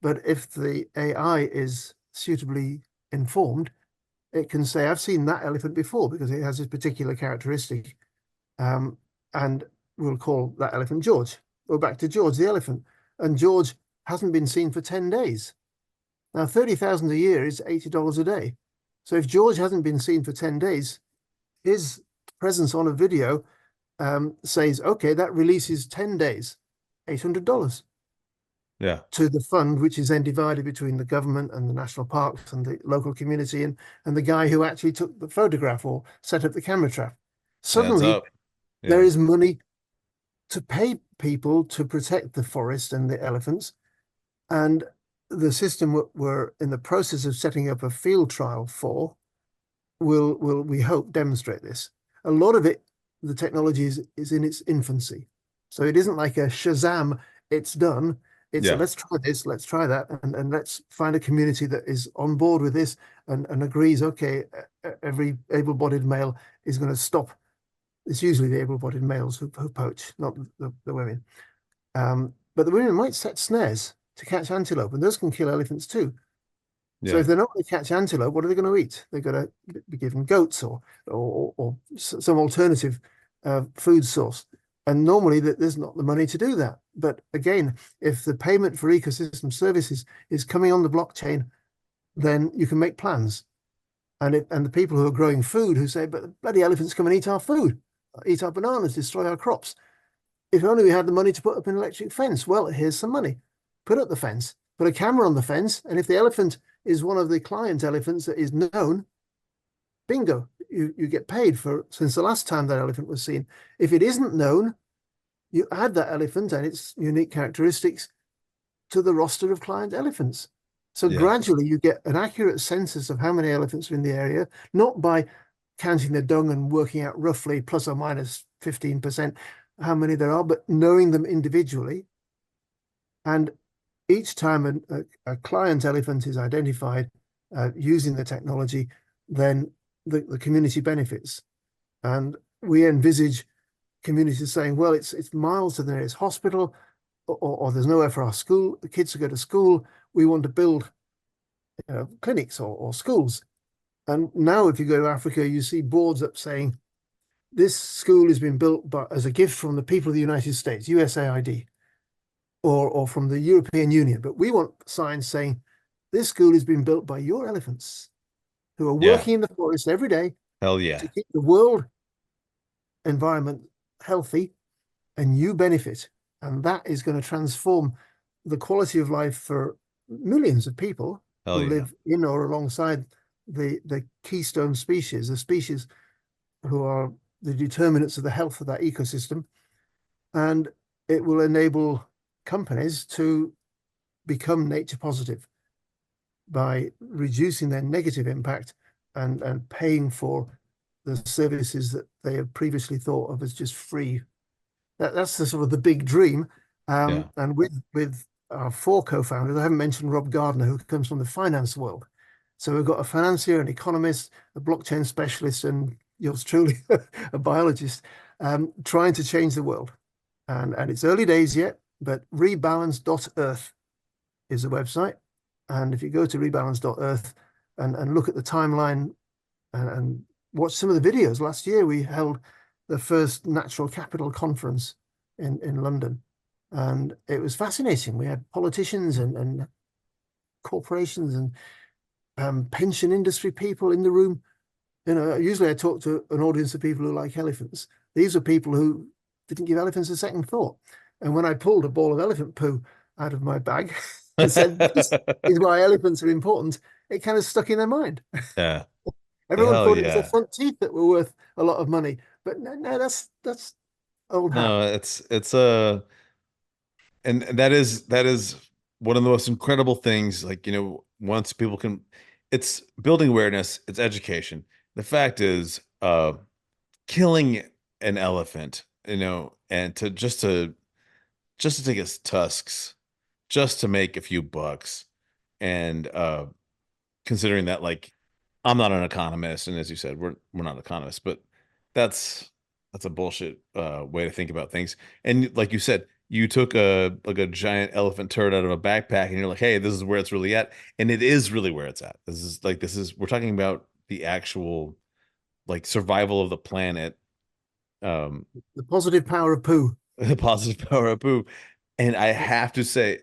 but if the AI is suitably informed, it can say, I've seen that elephant before because it has this particular characteristic. And we'll call that elephant George. Go back to George the elephant. And George hasn't been seen for 10 days. Now, 30,000 a year is $80 a day. So if George hasn't been seen for 10 days, his presence on a video says, okay, that releases 10 days, $800
Yeah.
to the fund, which is then divided between the government and the national parks and the local community and the guy who actually took the photograph or set up the camera trap.
Adds
Suddenly,
up.
there
Yeah.
is money to pay people to protect the forest and the elephants. And the system we're in the process of setting up a field trial for will we hope demonstrate this. A lot of it, the technology is in its infancy. So it isn't like a Shazam, it's done. It's a
Yeah.
let's try this, let's try that, and let's find a community that is on board with this and agrees, okay, every able-bodied male is going to stop. It's usually the able-bodied males who poach, not the women. But the women might set snares to catch antelope, and those can kill elephants too. So
Yeah.
if they're not going to catch antelope, what are they going to eat? They're going to be given goats or some alternative food source. And normally there's not the money to do that. But again, if the payment for ecosystem services is coming on the blockchain, then you can make plans. And the people who are growing food who say, but the bloody elephants come and eat our food, eat our bananas, destroy our crops. If only we had the money to put up an electric fence. Well, here's some money. Put up the fence, put a camera on the fence, and if the elephant is one of the client elephants that is known, bingo, you get paid for since the last time that elephant was seen. If it isn't known, you add that elephant and its unique characteristics to the roster of client elephants. So
Yeah.
gradually you get an accurate census of how many elephants are in the area, not by counting the dung and working out roughly plus or minus 15% how many there are, but knowing them individually. And each time a client elephant is identified using the technology, then the community benefits. And we envisage communities saying, well, it's miles to the nearest hospital, or there's nowhere for our school, the kids to go to school. We want to build clinics or schools. And now if you go to Africa, you see boards up saying, this school has been built as a gift from the people of the United States, USAID, or from the European Union. But we want signs saying, this school has been built by your elephants who are
Yeah.
working in the forest every day
Hell yeah.
to keep the world environment healthy, and you benefit. And that is going to transform the quality of life for millions of people
Hell
who
yeah.
live in or alongside the keystone species, the species who are the determinants of the health of that ecosystem. And it will enable companies to become nature positive by reducing their negative impact and paying for the services that they have previously thought of as just free. That's the sort of the big dream.
Yeah.
And with our four co-founders, I haven't mentioned Rob Gardner, who comes from the finance world. So we've got a financier, an economist, a blockchain specialist, and yours truly, a biologist, trying to change the world. And it's early days yet, but rebalance.earth is the website. And if you go to rebalance.earth and look at the timeline and watch some of the videos, last year we held the first natural capital conference in London. And it was fascinating. We had politicians and corporations and pension industry people in the room. Usually I talk to an audience of people who like elephants. These are people who didn't give elephants a second thought. And when I pulled a ball of elephant poo out of my bag and said, this is why elephants are important, it kind of stuck in their mind.
Yeah.
Everyone
Hell
thought it was their
yeah.
front teeth that were worth a lot of money. But no, that's old hat.
No, it's and that is one of the most incredible things. Like, once people can, it's building awareness, it's education. The fact is, killing an elephant, and to take its tusks, just to make a few bucks, and considering that, like, I'm not an economist, and as you said, we're not economists, but that's a bullshit way to think about things. And like you said, you took a giant elephant turd out of a backpack, and you're like, hey, this is where it's really at, and it is really where it's at. We're talking about the actual, like, survival of the planet,
The positive power of poo.
the positive power of poo. And I have to say,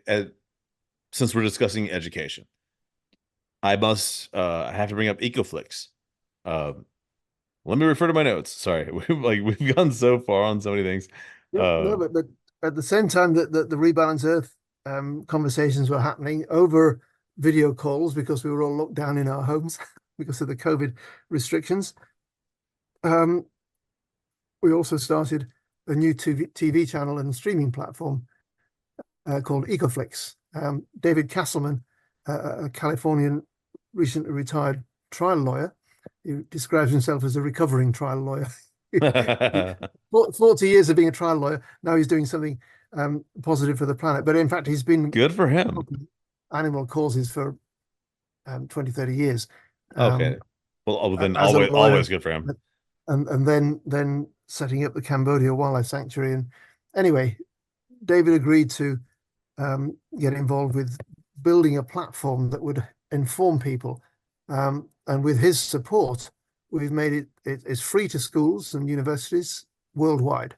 since we're discussing education, I have to bring up Ecoflix. Let me refer to my notes. Sorry, we've gone so far on so many things.
Yeah, no, but at the same time that the Rebalance Earth conversations were happening over video calls because we were all locked down in our homes because of the COVID restrictions. We also started a new TV channel and streaming platform called Ecoflix. David Castleman, a Californian recently retired trial lawyer, he describes himself as a recovering trial lawyer. 40 years of being a trial lawyer. Now he's doing something positive for the planet. But in fact, he's been
good for him.
Animal causes for 20, 30 years.
Okay. Well, then
as a lawyer,
always good for him.
And then setting up the Cambodia Wildlife Sanctuary. And anyway, David agreed to get involved with building a platform that would inform people. And with his support, we've made it's free to schools and universities worldwide.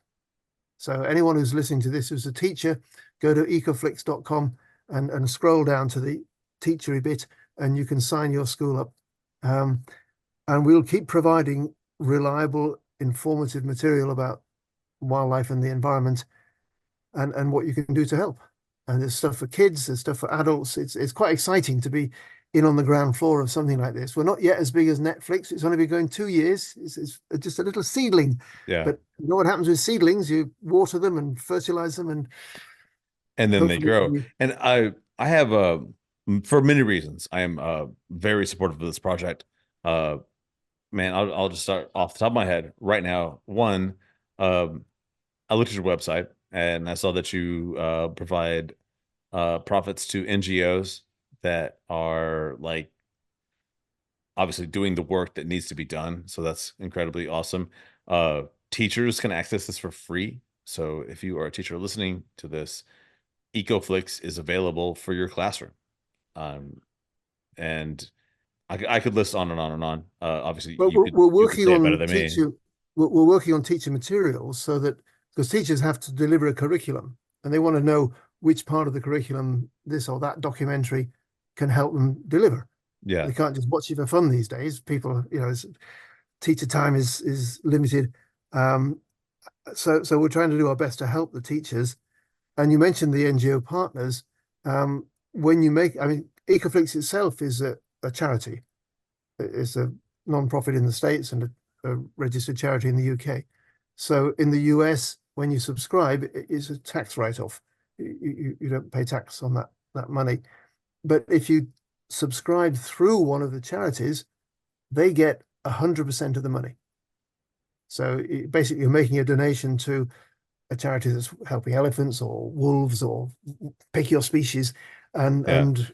So anyone who's listening to this who's a teacher, go to ecoflix.com and scroll down to the teachery bit, and you can sign your school up. And we'll keep providing reliable, informative material about wildlife and the environment and what you can do to help. And there's stuff for kids, there's stuff for adults. It's quite exciting to be in on the ground floor of something like this. We're not yet as big as Netflix. It's only been going 2 years. It's just a little seedling.
Yeah.
But you know what happens with seedlings? You water them and fertilize them, and
then they grow. And I have for many reasons, I am very supportive of this project. Man, I'll just start off the top of my head right now. One, I looked at your website and I saw that you provide profits to NGOs that are like obviously doing the work that needs to be done. So that's incredibly awesome. Teachers can access this for free. So if you are a teacher listening to this, Ecoflix is available for your classroom. And I could list on and on and on. Obviously,
we're working on
better than me.
We're working on teacher materials so that because teachers have to deliver a curriculum and they want to know which part of the curriculum this or that documentary can help them deliver.
Yeah,
they can't just watch it for fun these days. People, teacher time is limited. So we're trying to do our best to help the teachers. And you mentioned the NGO partners. When you Ecoflix itself is a charity. It's a non-profit in the States and a registered charity in the UK. So in the US, when you subscribe, it's a tax write-off. You don't pay tax on that money. But if you subscribe through one of the charities, they get 100% of the money. So basically, you're making a donation to a charity that's helping elephants or wolves or pick your species, and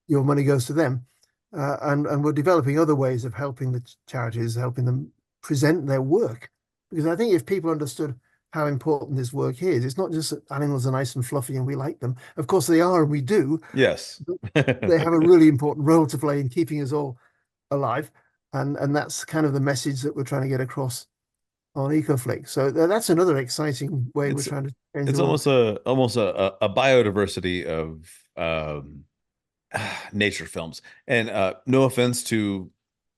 your money goes to them. And we're developing other ways of helping the charities, helping them present their work. Because I think if people understood how important this work is, it's not just that animals are nice and fluffy and we like them. Of course they are, and we do.
Yes.
They have a really important role to play in keeping us all alive. And that's kind of the message that we're trying to get across on Ecoflix. So that's another exciting way we're trying to change.
It's almost a biodiversity of nature films. And no offense to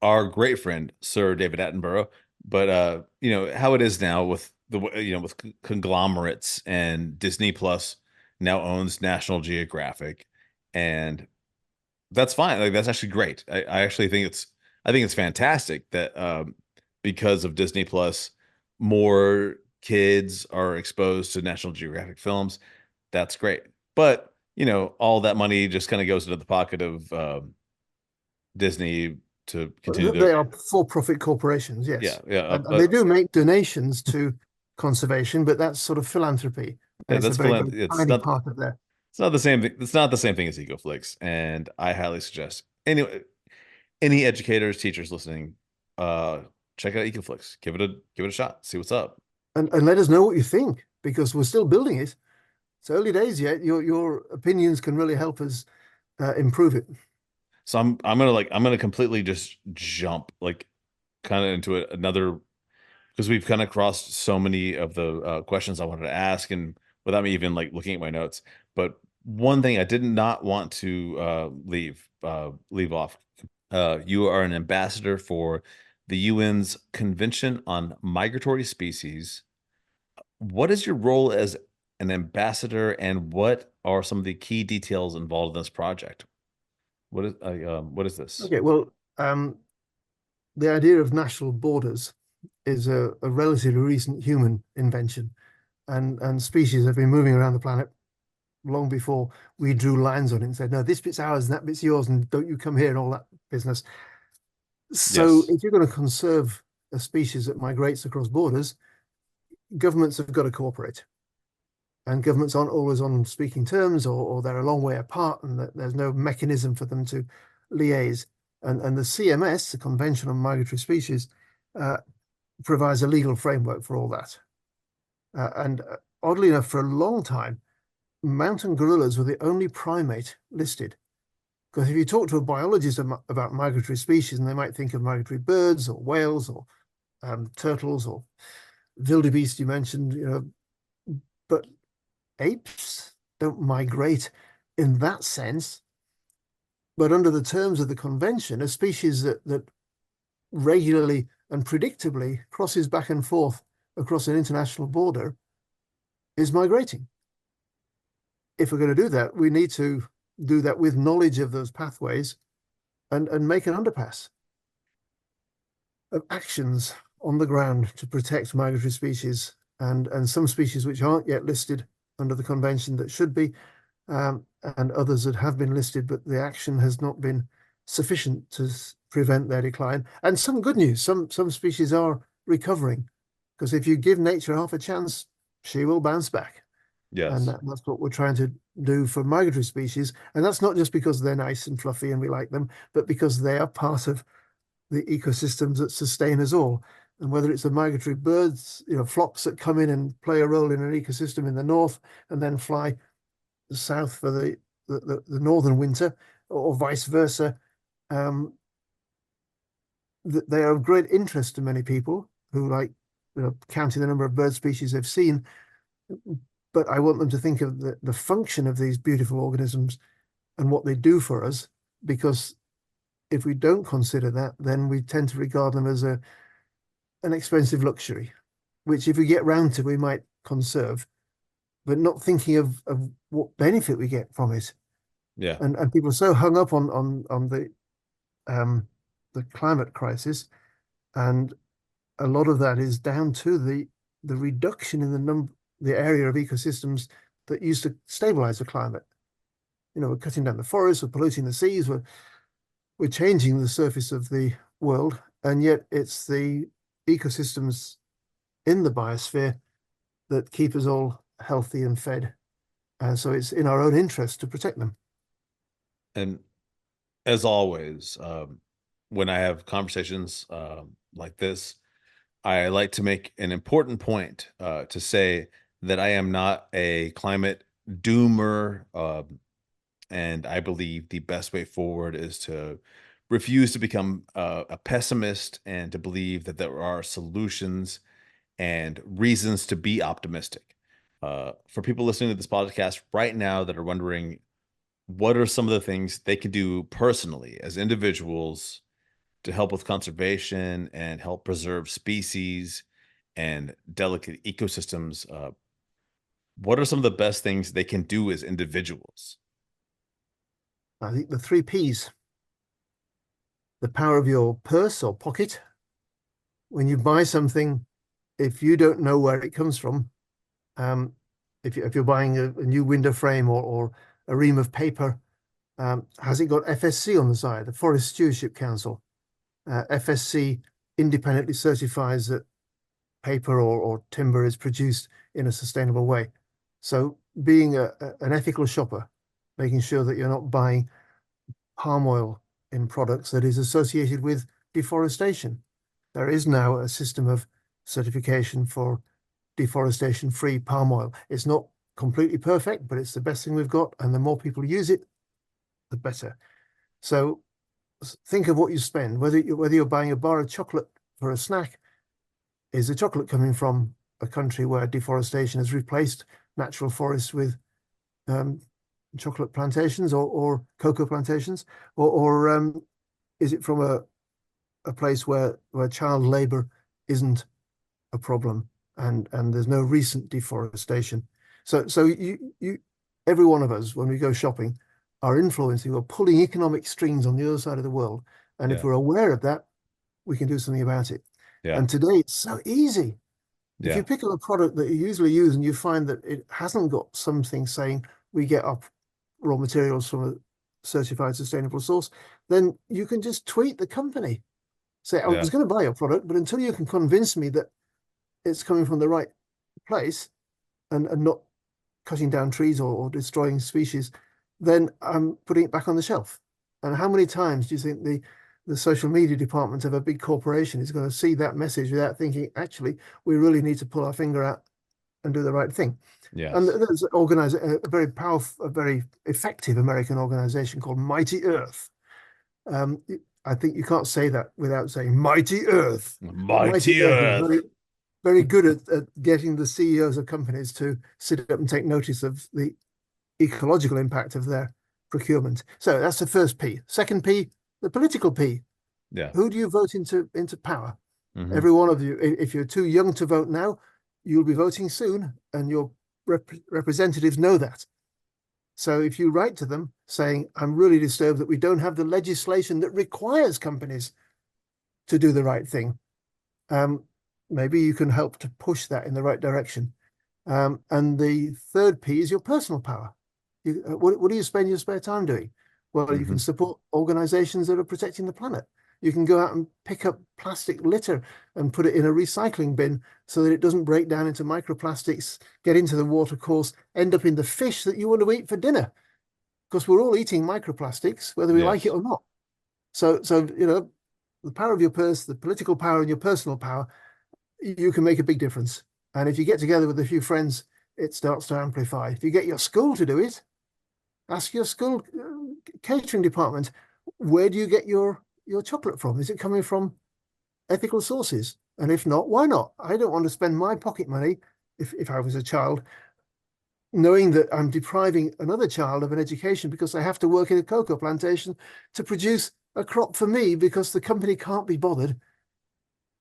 our great friend Sir David Attenborough, but how it is now with with conglomerates, and Disney Plus now owns National Geographic, and that's fine. Like, that's actually great. I actually think it's fantastic that because of Disney Plus, more kids are exposed to National Geographic films. That's great. But all that money just kind of goes into the pocket of Disney to continue.
They are for-profit corporations, yes.
Yeah.
And they do make donations to conservation, but that's sort of philanthropy.
It's a very
tiny part of that.
It's not the same thing. It's not the same thing as Ecoflix, and I highly suggest anyway. Any educators, teachers listening, check out Ecoflix. Give it a shot. See what's up.
And let us know what you think, because we're still building it. It's early days yet. Your opinions can really help us improve it.
So I'm gonna completely just jump kind of into another, because we've kind of crossed so many of the questions I wanted to ask, and without me even looking at my notes. But One thing I did not want to leave off. You are an ambassador for the UN's Convention on Migratory Species. What is your role as an ambassador, and what are some of the key details involved in this project? What is this?
Okay, well, the idea of national borders is a relatively recent human invention, and species have been moving around the planet long before we drew lines on it and said, no, this bit's ours and that bit's yours, and don't you come here and all that business. So
Yes.
if you're going to conserve a species that migrates across borders, governments have got to cooperate. And governments aren't always on speaking terms, or they're a long way apart, and there's no mechanism for them to liaise. And the CMS, the Convention on Migratory Species, provides a legal framework for all that. And oddly enough, for a long time, mountain gorillas were the only primate listed. Because if you talk to a biologist about migratory species, and they might think of migratory birds or whales or turtles or wildebeest you mentioned, but apes don't migrate in that sense. But under the terms of the convention, a species that regularly and predictably crosses back and forth across an international border is migrating. If we're going to do that, we need to do that with knowledge of those pathways and make an underpass of actions on the ground to protect migratory species and some species which aren't yet listed under the convention that should be, and others that have been listed, but the action has not been sufficient to prevent their decline. And some good news, some species are recovering, because if you give nature half a chance, she will bounce back.
Yes.
And that's what we're trying to do for migratory species. And that's not just because they're nice and fluffy and we like them, but because they are part of the ecosystems that sustain us all. And whether it's the migratory birds, flocks that come in and play a role in an ecosystem in the north and then fly south for the northern winter, or vice versa, they are of great interest to many people who like counting the number of bird species they've seen. But I want them to think of the function of these beautiful organisms and what they do for us, because if we don't consider that, then we tend to regard them as an expensive luxury, which if we get round to, we might conserve, but not thinking of what benefit we get from it.
Yeah.
And people are so hung up on the climate crisis, and a lot of that is down to the reduction in the area of ecosystems that used to stabilize the climate. We're cutting down the forests, we're polluting the seas, we're changing the surface of the world, and yet it's the ecosystems in the biosphere that keep us all healthy and fed. And so it's in our own interest to protect them.
And as always, when I have conversations like this, I like to make an important point to say that I am not a climate doomer. And I believe the best way forward is to refuse to become a pessimist and to believe that there are solutions and reasons to be optimistic. For people listening to this podcast right now that are wondering, what are some of the things they can do personally as individuals to help with conservation and help preserve species and delicate ecosystems? What are some of the best things they can do as individuals?
I think the 3 Ps, the power of your purse or pocket. When you buy something, if you don't know where it comes from, if you're buying a new window frame or a ream of paper, has it got FSC on the side, the Forest Stewardship Council? FSC independently certifies that paper or timber is produced in a sustainable way. So being an ethical shopper, making sure that you're not buying palm oil in products that is associated with deforestation. There is now a system of certification for deforestation-free palm oil. It's not completely perfect, but it's the best thing we've got, and the more people use it, the better. So think of what you spend, whether you're buying a bar of chocolate for a snack. Is the chocolate coming from a country where deforestation has replaced natural forests with chocolate plantations or cocoa plantations, or is it from a place where child labor isn't a problem and there's no recent deforestation? So you every one of us, when we go shopping, are influencing or pulling economic strings on the other side of the world. And if
Yeah.
we're aware of that, we can do something about it.
Yeah.
And today it's so easy. If you
Yeah.
pick up a product that you usually use and you find that it hasn't got something saying we get our raw materials from a certified sustainable source, then you can just tweet the company. Say, I
Yeah.
was going to buy your product, but until you can convince me that it's coming from the right place and not cutting down trees or destroying species, then I'm putting it back on the shelf. And how many times do you think the social media department of a big corporation is going to see that message without thinking, actually, we really need to pull our finger out and do the right thing? And
Yes.
there's a very powerful, a very effective American organization called Mighty Earth. Um, I think you can't say that without saying Mighty Earth. Mighty
Mighty
Earth is
Earth.
very good at getting the CEOs of companies to sit up and take notice of the ecological impact of their procurement. So that's the first P. Second P, the political P.
Yeah.
Who do you vote into power?
Mhm.
Every one of you. If you're too young to vote now, you'll be voting soon, and your representatives know that. So if you write to them saying, I'm really disturbed that we don't have the legislation that requires companies to do the right thing, maybe you can help to push that in the right direction. And the third P is your personal power. What do you spend your spare time doing? Well, you can
Mhm.
support organizations that are protecting the planet. You can go out and pick up plastic litter and put it in a recycling bin so that it doesn't break down into microplastics, get into the water course, end up in the fish that you want to eat for dinner. Because we're all eating microplastics, whether we like it
Yes.
or not. So the power of your purse, the political power and your personal power, you can make a big difference. And if you get together with a few friends, it starts to amplify. If you get your school to do it, ask your school catering department, where do you get your chocolate from? Is it coming from ethical sources? And if not, why not? I don't want to spend my pocket money, if I was a child, knowing that I'm depriving another child of an education because I have to work in a cocoa plantation to produce a crop for me because the company can't be bothered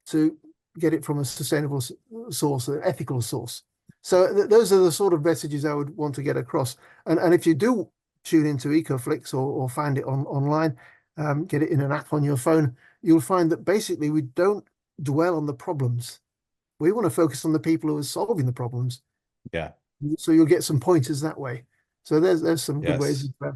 to get it from a sustainable source, an ethical source. So those are the sort of messages I would want to get across. And if you do tune into Ecoflix or find it online, get it in an app on your phone, you'll find that basically we don't dwell on the problems. We want to focus on the people who are solving the problems.
Yeah.
So you'll get some pointers that way. So there's some good ways.
Yes.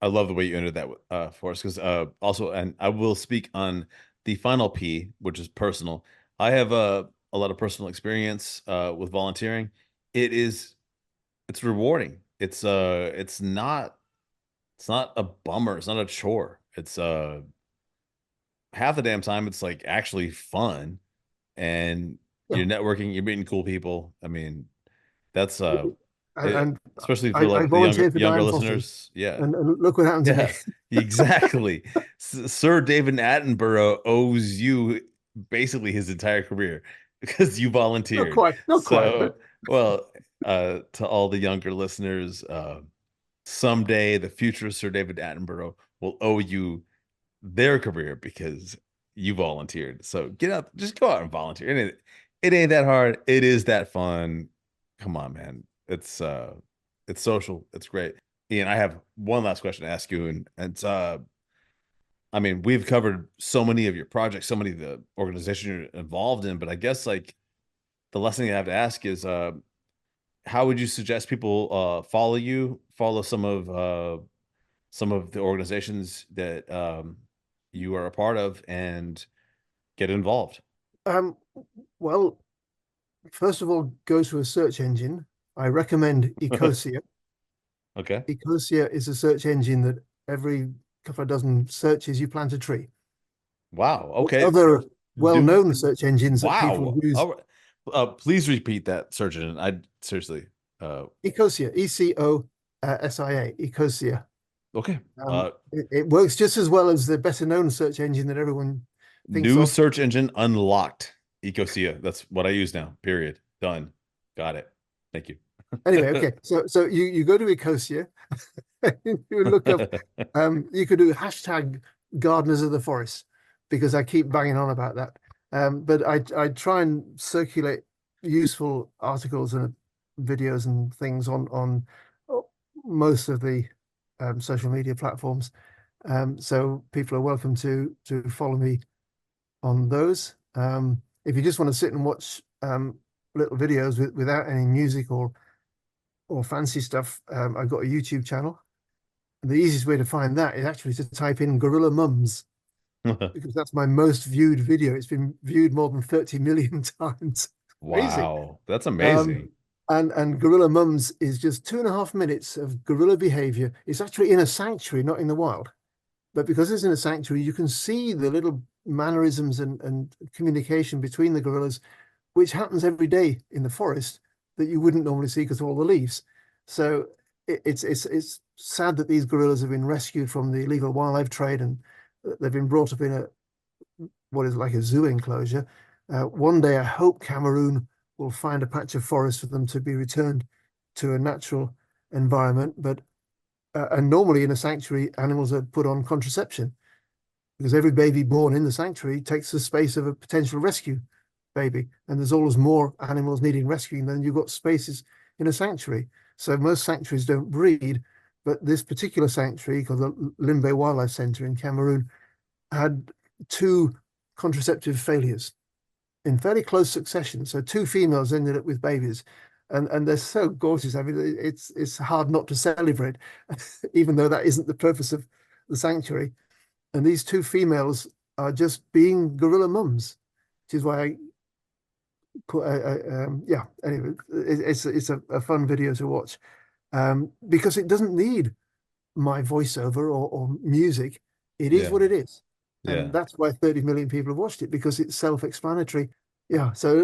I love the way you ended that for us because also, and I will speak on the final P, which is personal. I have a lot of personal experience with volunteering. It's rewarding. It's not a bummer. It's not a chore. It's half the damn time it's like actually fun, and
Yeah.
you're networking, you're meeting cool people. I mean, that's it,
And
especially for
I
like the younger
volunteered for
younger
Dian Fossey,
listeners. Yeah.
and look what happened to me.
Yeah, exactly. Sir David Attenborough owes you basically his entire career because you
Not
volunteered.
quite, not quite,
So,
but
well, to all the younger listeners, someday the future Sir David Attenborough will owe you their career because you volunteered. So get out, just go out and volunteer. And it ain't that hard. It is that fun. Come on, man. It's social. It's great. Ian, I have one last question to ask you, and it's I mean, we've covered so many of your projects, so many of the organizations you're involved in, but I guess like the last thing I have to ask is how would you suggest people follow you, follow some of the organizations that you are a part of and get involved?
um, well, first of all, go to a search engine. I recommend Ecosia.
Okay.
Ecosia is a search engine that every couple of dozen searches you plant a tree.
Wow. Okay.
Other
Do
well-known search engines that people
wow.
use.
All right. Please repeat that search engine. I seriously.
Ecosia, ECOSIA, Ecosia.
Okay.
It works just as well as the better-known search engine that everyone thinks
New
of.
search engine unlocked. Ecosia. That's what I use now. Period. Done. Got it. Thank you.
Anyway, okay. So you go to Ecosia, you look up. You could do hashtag gardeners of the forest because I keep banging on about that. But I try and circulate useful articles and videos and things on most of the social media platforms. So people are welcome to follow me on those. If you just want to sit and watch little videos without any music or fancy stuff, I've got a YouTube channel. And the easiest way to find that is actually to type in Gorilla Mums, because that's my most viewed video. It's been viewed more than 30 million times. Crazy.
Wow, that's amazing.
And Gorilla Mums is just 2.5 minutes of gorilla behavior. It's actually in a sanctuary, not in the wild. But because it's in a sanctuary, you can see the little mannerisms and communication between the gorillas, which happens every day in the forest that you wouldn't normally see because of all the leaves. So it's sad that these gorillas have been rescued from the illegal wildlife trade, and they've been brought up in what is like a zoo enclosure. One day, I hope Cameroon will find a patch of forest for them to be returned to a natural environment. But and normally in a sanctuary, animals are put on contraception because every baby born in the sanctuary takes the space of a potential rescue baby. And there's always more animals needing rescuing than you've got spaces in a sanctuary. So most sanctuaries don't breed, but this particular sanctuary called the Limbe Wildlife Center in Cameroon had 2 contraceptive failures in fairly close succession. So 2 females ended up with babies. And they're so gorgeous. I mean, it's hard not to celebrate, even though that isn't the purpose of the sanctuary. And these 2 females are just being gorilla mums, which is why I put yeah. Anyway, it's a fun video to watch because it doesn't need my voiceover or music. It is
Yeah.
what it is,
Yeah.
and that's why 30 million people have watched it, because it's self-explanatory. Yeah. So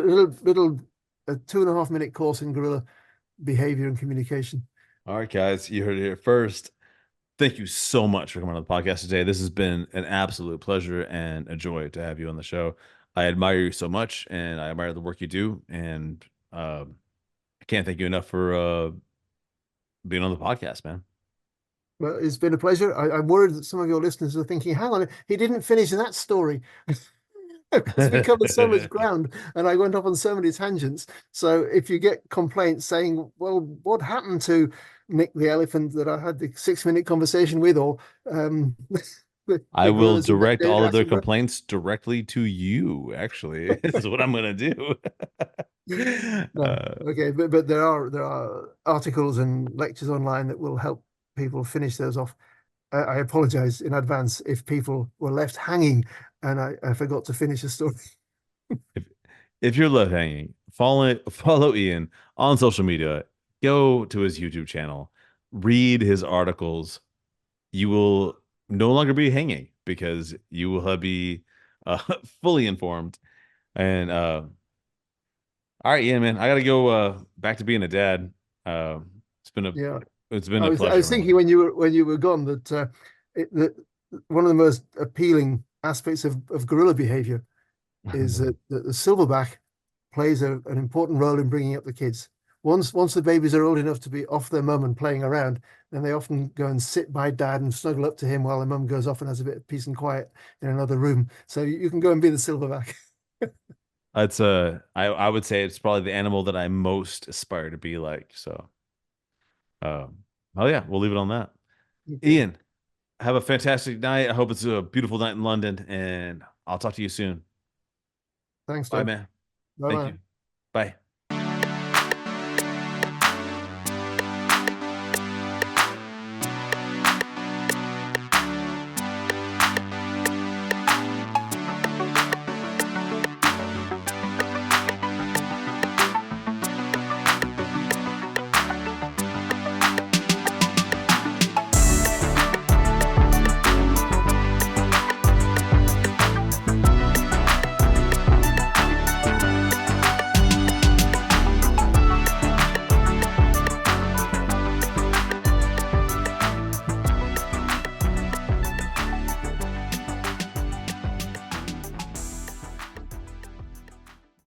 a 2.5 minute course in gorilla behavior and communication.
All right, guys, you heard it here first. Thank you so much for coming on the podcast today. This has been an absolute pleasure and a joy to have you on the show. I admire you so much, and I admire the work you do. And I can't thank you enough for being on the podcast, man.
Well, it's been a pleasure. I'm worried that some of your listeners are thinking, hang on, he didn't finish that story. Because we covered so much ground and I went off on so many tangents. So if you get complaints saying, well, what happened to Nick the elephant that I had the 6-minute conversation with, or
I will direct all of their complaints directly to you, actually, is what I'm going to do.
Okay, but there are articles and lectures online that will help people finish those off. I apologize in advance if people were left hanging and I forgot to finish the story.
If you're left hanging, follow Ian on social media. Go to his YouTube channel. Read his articles. You will no longer be hanging because you will be fully informed. And all right, Ian, man, I got to go back to being a dad. It's been a pleasure.
I was thinking when you were gone that one of the most appealing aspects of gorilla behavior is that the silverback plays an important role in bringing up the kids. Once the babies are old enough to be off their mum and playing around, then they often go and sit by dad and snuggle up to him while the mum goes off and has a bit of peace and quiet in another room. So you can go and be the silverback.
It's I would say it's probably the animal that I most aspire to be like. So, oh yeah, we'll leave it on that.
Okay.
Ian, have a fantastic night. I hope it's a beautiful night in London, and I'll talk to you soon.
Thanks,
Bye,
Tom.
man.
Bye-bye.
Thank you. Bye.